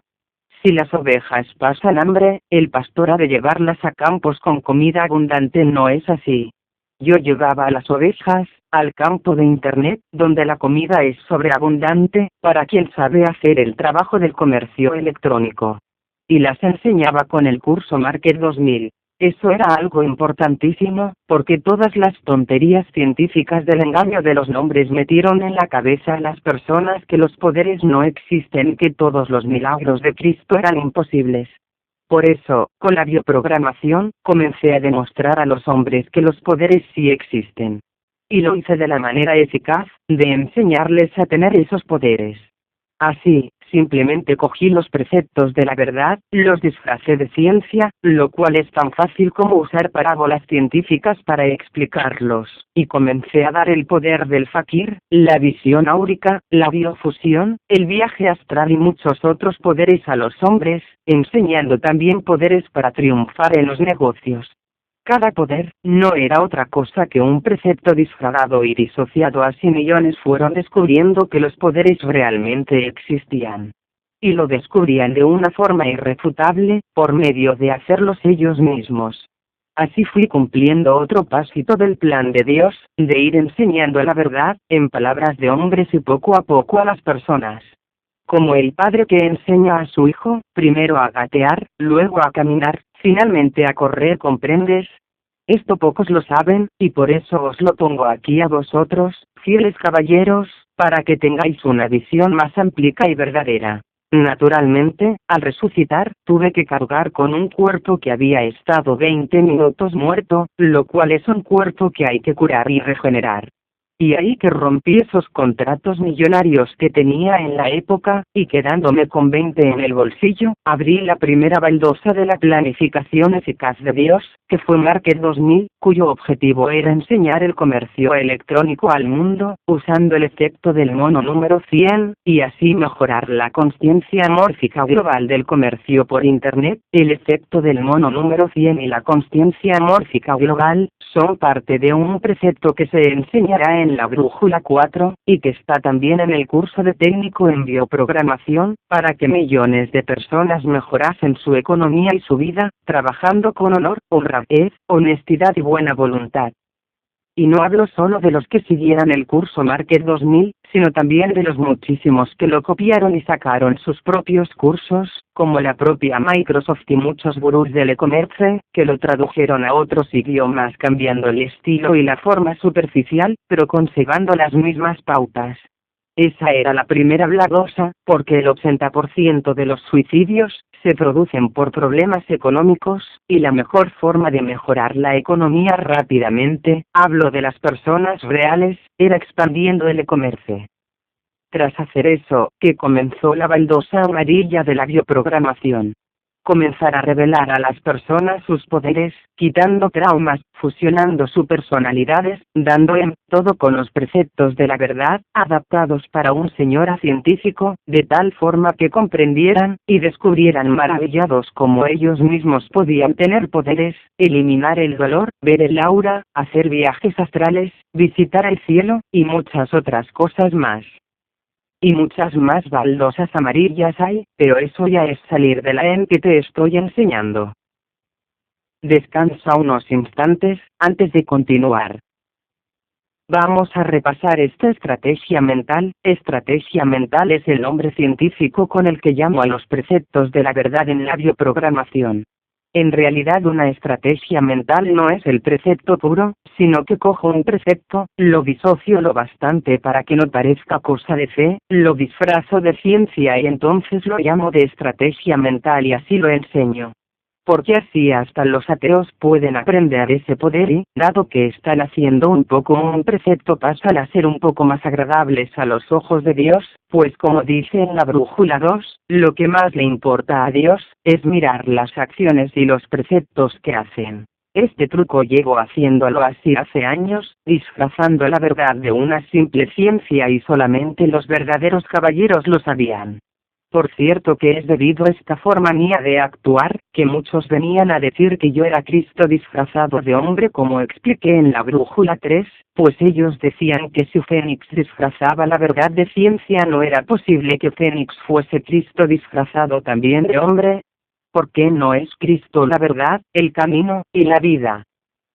Si las ovejas pasan hambre, el pastor ha de llevarlas a campos con comida abundante, ¿no es así? Yo llevaba a las ovejas al campo de Internet, donde la comida es sobreabundante, para quien sabe hacer el trabajo del comercio electrónico. Y las enseñaba con el curso Market 2000. Eso era algo importantísimo, porque todas las tonterías científicas del engaño de los nombres metieron en la cabeza a las personas que los poderes no existen, que todos los milagros de Cristo eran imposibles. Por eso, con la bioprogramación, comencé a demostrar a los hombres que los poderes sí existen. y lo hice de la manera eficaz, de enseñarles a tener esos poderes. Así, simplemente cogí los preceptos de la verdad, los disfracé de ciencia, lo cual es tan fácil como usar parábolas científicas para explicarlos, y comencé a dar el poder del fakir, la visión áurica, la biofusión, el viaje astral y muchos otros poderes a los hombres, enseñando también poderes para triunfar en los negocios. Cada poder no era otra cosa que un precepto disfrazado y disociado. Así millones fueron descubriendo que los poderes realmente existían. Y lo descubrían de una forma irrefutable, por medio de hacerlos ellos mismos. Así fui cumpliendo otro pasito del plan de Dios, de ir enseñando la verdad, en palabras de hombres y poco a poco a las personas. Como el padre que enseña a su hijo, primero a gatear, luego a caminar, finalmente a correr, ¿comprendes? Esto pocos lo saben, y por eso os lo pongo aquí a vosotros, fieles caballeros, para que tengáis una visión más amplia y verdadera. Naturalmente, al resucitar, tuve que cargar con un cuerpo que había estado 20 minutos muerto, lo cual es un cuerpo que hay que curar y regenerar. Y ahí que rompí esos contratos millonarios que tenía en la época, y quedándome con 20 en el bolsillo, abrí la primera baldosa de la planificación eficaz de Dios, que fue Market 2000, cuyo objetivo era enseñar el comercio electrónico al mundo, usando el efecto del mono número 100, y así mejorar la consciencia mórfica global del comercio por Internet. El efecto del mono número 100 y la consciencia mórfica global son parte de un precepto que se enseñará en la brújula 4, y que está también en el curso de técnico en bioprogramación, para que millones de personas mejorasen su economía y su vida, trabajando con honor, honradez, honestidad y buena voluntad. Y no hablo solo de los que siguieran el curso Market 2000, sino también de los muchísimos que lo copiaron y sacaron sus propios cursos, como la propia Microsoft y muchos gurús del e-commerce, que lo tradujeron a otros idiomas cambiando el estilo y la forma superficial, pero conservando las mismas pautas. Esa era la primera baldosa, porque el 80% de los suicidios se producen por problemas económicos, y la mejor forma de mejorar la economía rápidamente, hablo de las personas reales, era expandiendo el e-commerce. Tras hacer eso, que comenzó la baldosa amarilla de la bioprogramación. Comenzar a revelar a las personas sus poderes, quitando traumas, fusionando sus personalidades, dando en todo con los preceptos de la verdad, adaptados para un señor científico, de tal forma que comprendieran, y descubrieran maravillados cómo ellos mismos podían tener poderes, eliminar el dolor, ver el aura, hacer viajes astrales, visitar el cielo, y muchas otras cosas más. Y muchas más baldosas amarillas hay, pero eso ya es salir de la en que te estoy enseñando. Descansa unos instantes, antes de continuar. Vamos a repasar esta estrategia mental. Estrategia mental es el nombre científico con el que llamo a los preceptos de la verdad en la bioprogramación. En realidad una estrategia mental no es el precepto puro, sino que cojo un precepto, lo disocio lo bastante para que no parezca cosa de fe, lo disfrazo de ciencia y entonces lo llamo de estrategia mental y así lo enseño. Porque así hasta los ateos pueden aprender ese poder y, dado que están haciendo un poco un precepto, pasan a ser un poco más agradables a los ojos de Dios, pues como dice en la brújula 2, lo que más le importa a Dios, es mirar las acciones y los preceptos que hacen. Este truco llevo haciéndolo así hace años, disfrazando la verdad de una simple ciencia y solamente los verdaderos caballeros lo sabían. Por cierto que es debido a esta forma mía de actuar, que muchos venían a decir que yo era Cristo disfrazado de hombre como expliqué en la brújula 3, pues ellos decían que si Fénix disfrazaba la verdad de ciencia no era posible que Fénix fuese Cristo disfrazado también de hombre. ¿Por qué no es Cristo la verdad, el camino, y la vida?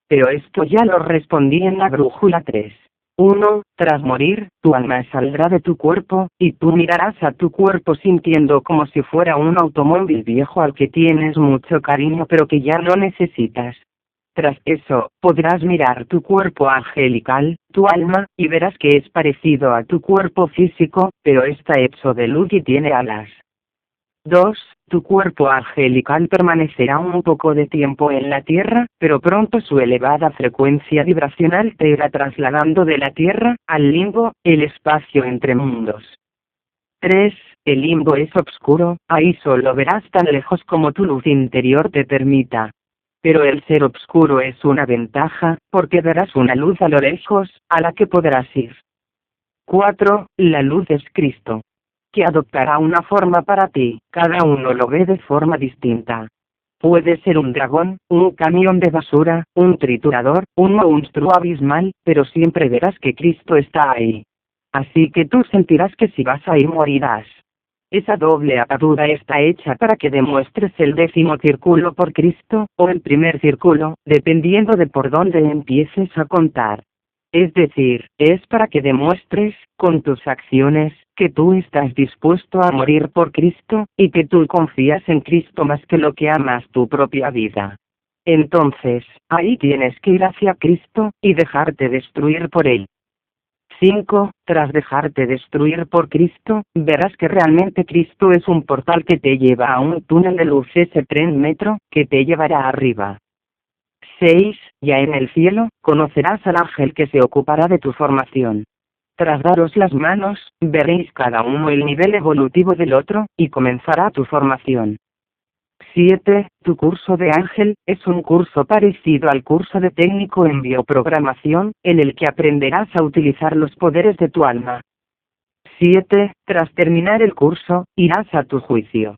Pero esto ya lo respondí en la brújula 3. 1. Tras morir, tu alma saldrá de tu cuerpo, y tú mirarás a tu cuerpo sintiendo como si fuera un automóvil viejo al que tienes mucho cariño pero que ya no necesitas. Tras eso, podrás mirar tu cuerpo angelical, tu alma, y verás que es parecido a tu cuerpo físico, pero está hecho de luz y tiene alas. 2. tu cuerpo angelical permanecerá un poco de tiempo en la Tierra, pero pronto su elevada frecuencia vibracional te irá trasladando de la Tierra al limbo, el espacio entre mundos. 3. El limbo es oscuro, ahí solo verás tan lejos como tu luz interior te permita. Pero el ser oscuro es una ventaja, porque verás una luz a lo lejos, a la que podrás ir. 4. La luz es Cristo, que adoptará una forma para ti, cada uno lo ve de forma distinta. Puede ser un dragón, un camión de basura, un triturador, un monstruo abismal, pero siempre verás que Cristo está ahí. Así que tú sentirás que si vas ahí morirás. Esa doble atadura está hecha para que demuestres el 10º círculo por Cristo, o el primer círculo, dependiendo de por dónde empieces a contar. Es decir, es para que demuestres, con tus acciones, que tú estás dispuesto a morir por Cristo, y que tú confías en Cristo más que lo que amas tu propia vida. Entonces, ahí tienes que ir hacia Cristo, y dejarte destruir por Él. 5. Tras dejarte destruir por Cristo, verás que realmente Cristo es un portal que te lleva a un túnel de luz, ese tren metro, que te llevará arriba. 6. Ya en el cielo, conocerás al ángel que se ocupará de tu formación. Tras daros las manos, veréis cada uno el nivel evolutivo del otro, y comenzará tu formación. 7. Tu curso de ángel es un curso parecido al curso de técnico en bioprogramación, en el que aprenderás a utilizar los poderes de tu alma. 7. Tras terminar el curso, irás a tu juicio.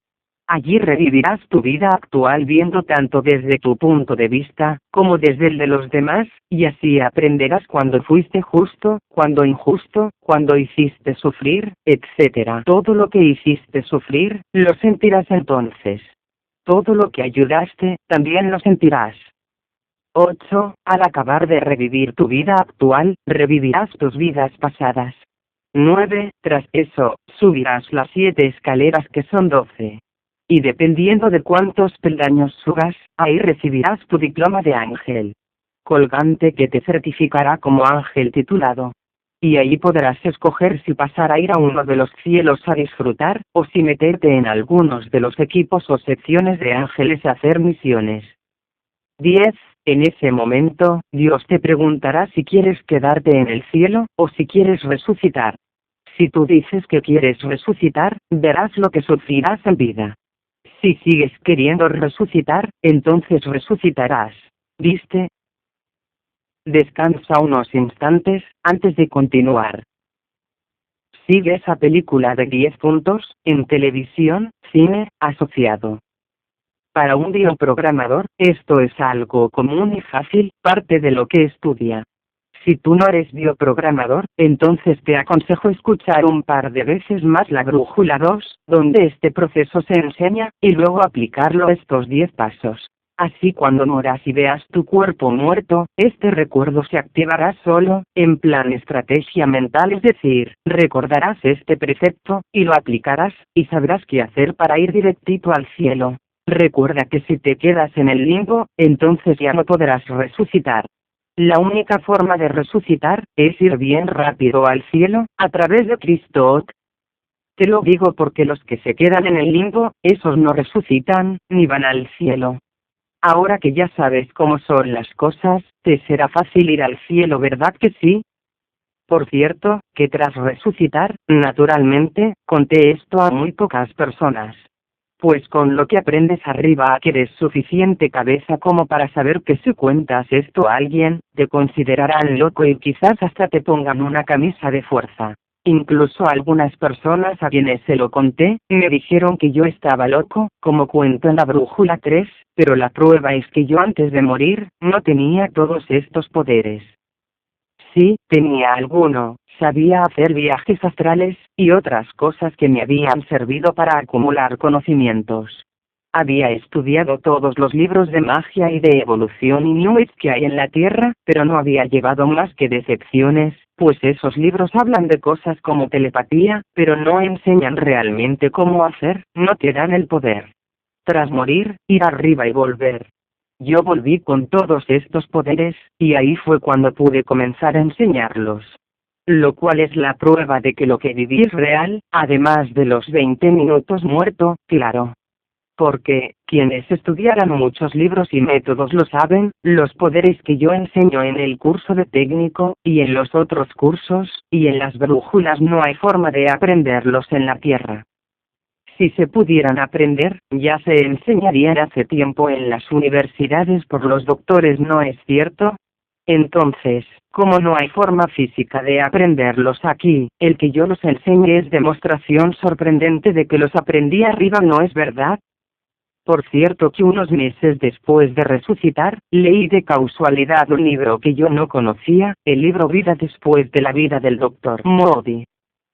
Allí revivirás tu vida actual viendo tanto desde tu punto de vista, como desde el de los demás, y así aprenderás cuando fuiste justo, cuando injusto, cuando hiciste sufrir, etc. Todo lo que hiciste sufrir, lo sentirás entonces. Todo lo que ayudaste, también lo sentirás. 8. Al acabar de revivir tu vida actual, revivirás tus vidas pasadas. 9. Tras eso, subirás las 7 escaleras que son 12. Y dependiendo de cuántos peldaños subas, ahí recibirás tu diploma de ángel colgante que te certificará como ángel titulado. Y ahí podrás escoger si pasar a ir a uno de los cielos a disfrutar, o si meterte en algunos de los equipos o secciones de ángeles a hacer misiones. 10. En ese momento, Dios te preguntará si quieres quedarte en el cielo, o si quieres resucitar. Si tú dices que quieres resucitar, verás lo que sufrirás en vida. Si sigues queriendo resucitar, entonces resucitarás. ¿Viste? Descansa unos instantes, antes de continuar. Sigue esa película de 10 puntos, en televisión, cine, asociado. Para un bioprogramador, esto es algo común y fácil, parte de lo que estudia. Si tú no eres bioprogramador, entonces te aconsejo escuchar un par de veces más la brújula 2, donde este proceso se enseña, y luego aplicarlo a estos 10 pasos. Así cuando mueras y veas tu cuerpo muerto, este recuerdo se activará solo, en plan estrategia mental, es decir, recordarás este precepto, y lo aplicarás, y sabrás qué hacer para ir directito al cielo. Recuerda que si te quedas en el limbo, entonces ya no podrás resucitar. La única forma de resucitar, es ir bien rápido al cielo, a través de Cristo. Te lo digo porque los que se quedan en el limbo, esos no resucitan, ni van al cielo. Ahora que ya sabes cómo son las cosas, te será fácil ir al cielo, ¿verdad que sí? Por cierto, que tras resucitar, naturalmente, conté esto a muy pocas personas. Pues con lo que aprendes arriba adquieres suficiente cabeza como para saber que si cuentas esto a alguien, te considerarán loco y quizás hasta te pongan una camisa de fuerza. Incluso algunas personas a quienes se lo conté, me dijeron que yo estaba loco, como cuento en la brújula 3, pero la prueba es que yo antes de morir, no tenía todos estos poderes. Sí, tenía alguno, sabía hacer viajes astrales, y otras cosas que me habían servido para acumular conocimientos. Había estudiado todos los libros de magia y de evolución y New Age que hay en la Tierra, pero no había llevado más que decepciones, pues esos libros hablan de cosas como telepatía, pero no enseñan realmente cómo hacer, no te dan el poder. Tras morir, ir arriba y volver. Yo volví con todos estos poderes, y ahí fue cuando pude comenzar a enseñarlos. Lo cual es la prueba de que lo que viví es real, además de los 20 minutos muerto, claro. Porque, quienes estudiaran muchos libros y métodos lo saben, los poderes que yo enseño en el curso de técnico, y en los otros cursos, y en las brújulas no hay forma de aprenderlos en la Tierra. Si se pudieran aprender, ya se enseñarían hace tiempo en las universidades por los doctores, ¿no es cierto? Entonces, como no hay forma física de aprenderlos aquí, el que yo los enseñe es demostración sorprendente de que los aprendí arriba, ¿no es verdad? Por cierto que unos meses después de resucitar, leí de casualidad un libro que yo no conocía, el libro Vida después de la vida del Dr. Moody.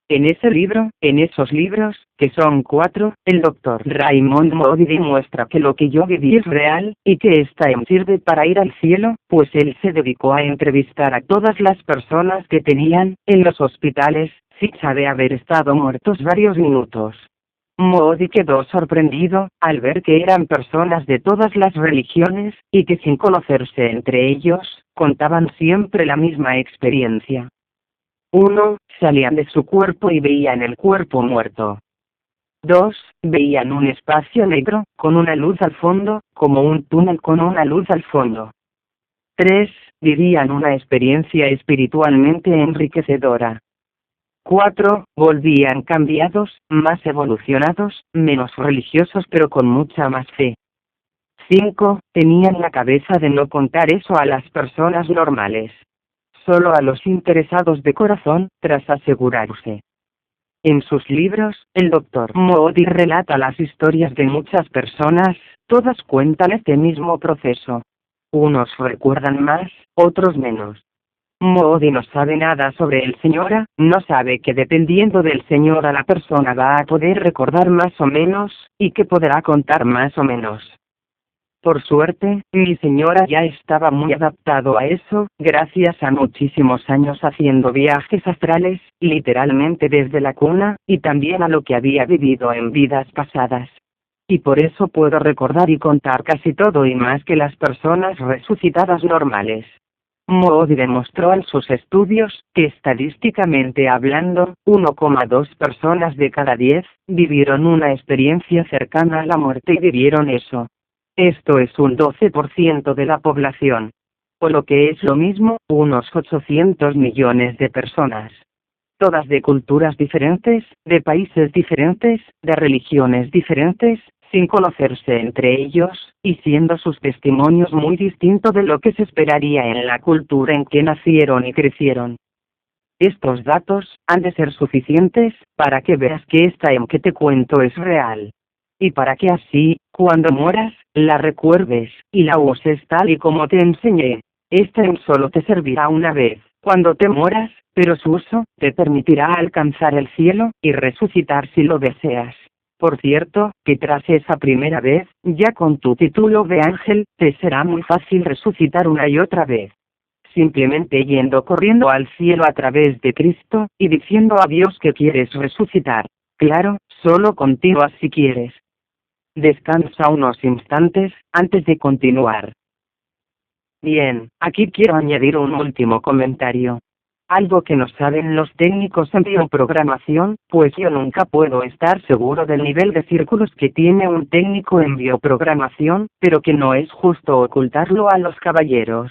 En ese libro, en esos libros, que son 4, el Dr. Raymond Moody demuestra que lo que yo viví es real, y que esta sirve para ir al cielo, pues él se dedicó a entrevistar a todas las personas que tenían, en los hospitales, ficha de haber estado muertos varios minutos. Moody quedó sorprendido, al ver que eran personas de todas las religiones, y que sin conocerse entre ellos, contaban siempre la misma experiencia. 1. Salían de su cuerpo y veían el cuerpo muerto. 2. Veían un espacio negro, con una luz al fondo, como un túnel con una luz al fondo. 3. Vivían una experiencia espiritualmente enriquecedora. 4. Volvían cambiados, más evolucionados, menos religiosos pero con mucha más fe. 5. Tenían la cabeza de no contar eso a las personas normales. Solo a los interesados de corazón, tras asegurarse. En sus libros, el Dr. Moody relata las historias de muchas personas, todas cuentan este mismo proceso. Unos recuerdan más, otros menos. Moody no sabe nada sobre el Señor, no sabe que dependiendo del Señor la persona va a poder recordar más o menos, y que podrá contar más o menos. Por suerte, mi señora ya estaba muy adaptado a eso, gracias a muchísimos años haciendo viajes astrales, literalmente desde la cuna, y también a lo que había vivido en vidas pasadas. Y por eso puedo recordar y contar casi todo y más que las personas resucitadas normales. Moody demostró en sus estudios, que estadísticamente hablando, 1,2 personas de cada 10, vivieron una experiencia cercana a la muerte y vivieron eso. Esto es un 12% de la población. O lo que es lo mismo, unos 800 millones de personas. Todas de culturas diferentes, de países diferentes, de religiones diferentes, sin conocerse entre ellos, y siendo sus testimonios muy distintos de lo que se esperaría en la cultura en que nacieron y crecieron. Estos datos han de ser suficientes para que veas que esta que te cuento es real. Y para que así, cuando mueras, la recuerdes, y la uses tal y como te enseñé. Esta solo te servirá una vez, cuando te mueras, pero su uso, te permitirá alcanzar el cielo, y resucitar si lo deseas. Por cierto, que tras esa primera vez, ya con tu título de ángel, te será muy fácil resucitar una y otra vez. Simplemente yendo corriendo al cielo a través de Cristo, y diciendo a Dios que quieres resucitar. Claro, solo continúa si quieres. Descansa unos instantes, antes de continuar. Bien, aquí quiero añadir un último comentario. Algo que no saben los técnicos en bioprogramación, pues yo nunca puedo estar seguro del nivel de círculos que tiene un técnico en bioprogramación, pero que no es justo ocultarlo a los caballeros.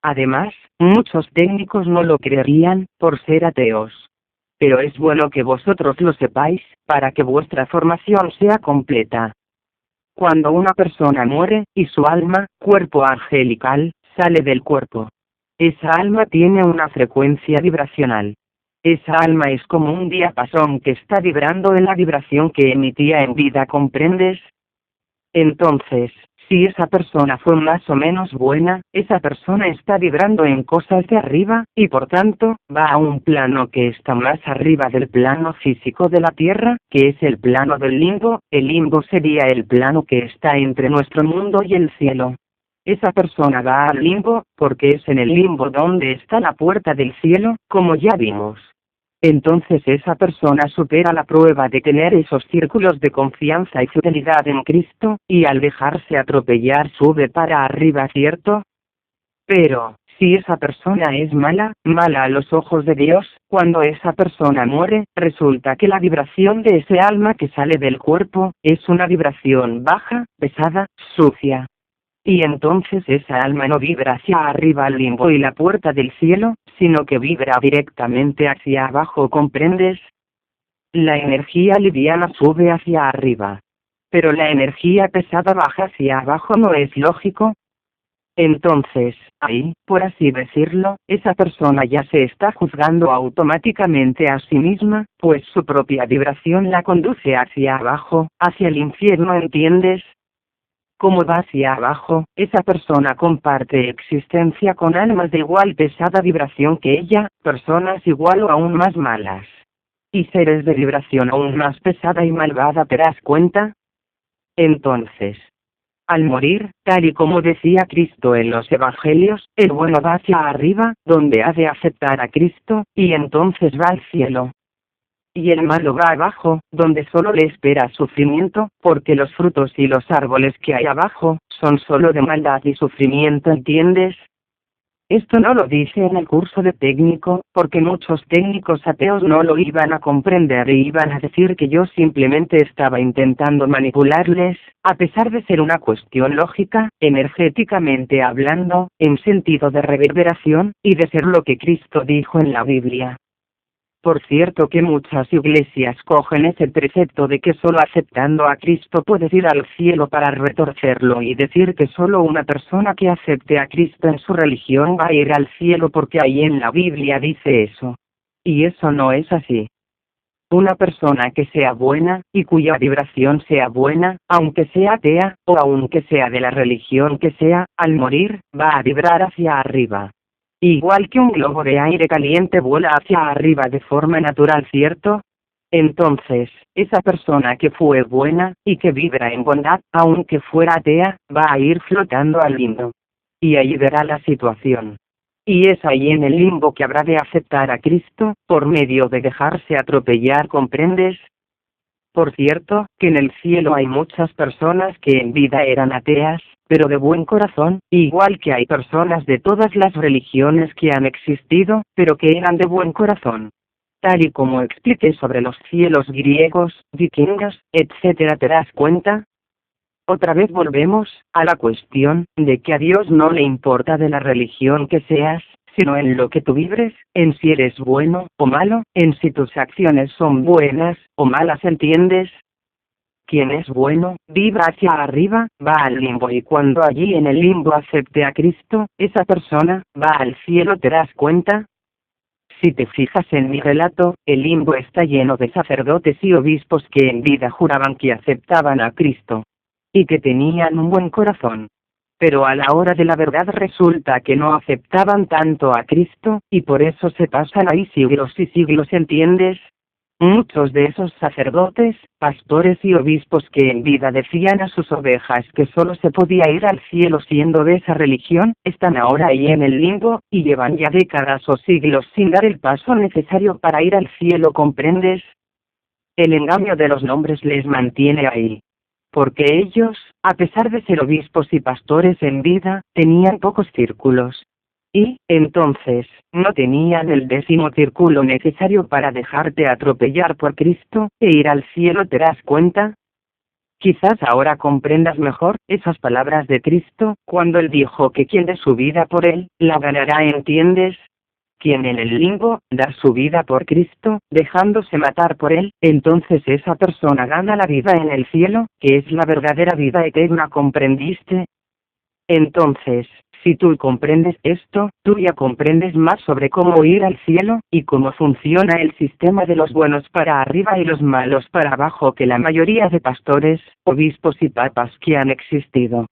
Además, muchos técnicos no lo creerían, por ser ateos. Pero es bueno que vosotros lo sepáis, para que vuestra formación sea completa. Cuando una persona muere, y su alma, cuerpo angelical, sale del cuerpo. Esa alma tiene una frecuencia vibracional. Esa alma es como un diapasón que está vibrando en la vibración que emitía en vida, ¿comprendes? Entonces, si esa persona fue más o menos buena, esa persona está vibrando en cosas de arriba, y por tanto, va a un plano que está más arriba del plano físico de la Tierra, que es el plano del limbo. El limbo sería el plano que está entre nuestro mundo y el cielo. Esa persona va al limbo, porque es en el limbo donde está la puerta del cielo, como ya vimos. Entonces esa persona supera la prueba de tener esos círculos de confianza y fidelidad en Cristo, y al dejarse atropellar sube para arriba, ¿cierto? Pero, Si esa persona es mala, mala a los ojos de Dios, cuando esa persona muere, resulta que la vibración de ese alma que sale del cuerpo, es una vibración baja, pesada, sucia. Y entonces esa alma no vibra hacia arriba al limbo y la puerta del cielo, sino que vibra directamente hacia abajo, ¿comprendes? La energía liviana sube hacia arriba. Pero la energía pesada baja hacia abajo, ¿no es lógico? Entonces, ahí, por así decirlo, esa persona ya se está juzgando automáticamente a sí misma, pues su propia vibración la conduce hacia abajo, hacia el infierno, ¿entiendes? Como va hacia abajo, esa persona comparte existencia con almas de igual pesada vibración que ella, personas igual o aún más malas. Y seres de vibración aún más pesada y malvada, ¿te das cuenta? Entonces, al morir, tal y como decía Cristo en los Evangelios, el bueno va hacia arriba, donde ha de aceptar a Cristo, y entonces va al cielo. Y el malo va abajo, donde solo le espera sufrimiento, porque los frutos y los árboles que hay abajo, son solo de maldad y sufrimiento, ¿entiendes? Esto no lo dice en el curso de técnico, porque muchos técnicos ateos no lo iban a comprender y iban a decir que yo simplemente estaba intentando manipularles, a pesar de ser una cuestión lógica, energéticamente hablando, en sentido de reverberación, y de ser lo que Cristo dijo en la Biblia. Por cierto que muchas iglesias cogen ese precepto de que solo aceptando a Cristo puedes ir al cielo para retorcerlo y decir que solo una persona que acepte a Cristo en su religión va a ir al cielo porque ahí en la Biblia dice eso. Y eso no es así. Una persona que sea buena, y cuya vibración sea buena, aunque sea atea, o aunque sea de la religión que sea, al morir, va a vibrar hacia arriba. Igual que un globo de aire caliente vuela hacia arriba de forma natural, ¿cierto? Entonces, esa persona que fue buena, y que vibra en bondad, aunque fuera atea, va a ir flotando al limbo. Y ahí verá la situación. Y es ahí en el limbo que habrá de aceptar a Cristo, por medio de dejarse atropellar, ¿comprendes? Por cierto, que en el cielo hay muchas personas que en vida eran ateas, pero de buen corazón, igual que hay personas de todas las religiones que han existido, pero que eran de buen corazón. Tal y como expliqué sobre los cielos griegos, vikingos, etc., ¿te das cuenta? Otra vez volvemos a la cuestión de que a Dios no le importa de la religión que seas, sino en lo que tú vibres, en si eres bueno o malo, en si tus acciones son buenas o malas, ¿entiendes? Quien es bueno, vibra hacia arriba, va al limbo, y cuando allí en el limbo acepte a Cristo, esa persona va al cielo, ¿te das cuenta? Si te fijas en mi relato, el limbo está lleno de sacerdotes y obispos que en vida juraban que aceptaban a Cristo y que tenían un buen corazón. Pero a la hora de la verdad resulta que no aceptaban tanto a Cristo, y por eso se pasan ahí siglos y siglos, ¿entiendes? Muchos de esos sacerdotes, pastores y obispos que en vida decían a sus ovejas que solo se podía ir al cielo siendo de esa religión, están ahora ahí en el limbo, y llevan ya décadas o siglos sin dar el paso necesario para ir al cielo, ¿comprendes? El engaño de los nombres les mantiene ahí. Porque ellos, a pesar de ser obispos y pastores en vida, tenían pocos círculos. Y, entonces, no tenían el 10º círculo necesario para dejarte atropellar por Cristo, e ir al cielo, ¿te das cuenta? Quizás ahora comprendas mejor esas palabras de Cristo, cuando Él dijo que quien dé su vida por Él, la ganará, ¿entiendes? Quien en el limbo da su vida por Cristo, dejándose matar por Él, entonces esa persona gana la vida en el cielo, que es la verdadera vida eterna, ¿comprendiste? Entonces, si tú comprendes esto, tú ya comprendes más sobre cómo ir al cielo, y cómo funciona el sistema de los buenos para arriba y los malos para abajo que la mayoría de pastores, obispos y papas que han existido.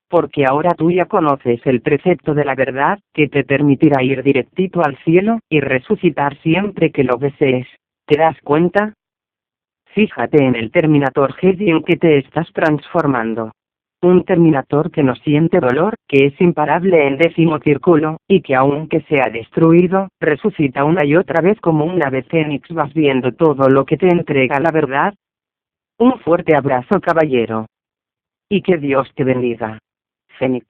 Porque ahora tú ya conoces el precepto de la verdad, que te permitirá ir directito al cielo, y resucitar siempre que lo desees. ¿Te das cuenta? Fíjate en el Terminator Jedi en que te estás transformando. Un Terminator que no siente dolor, que es imparable en 10º círculo, y que aunque sea destruido, resucita una y otra vez como un ave fénix. ¿Vas viendo todo lo que te entrega la verdad? Un fuerte abrazo, caballero. Y que Dios te bendiga. Fénix.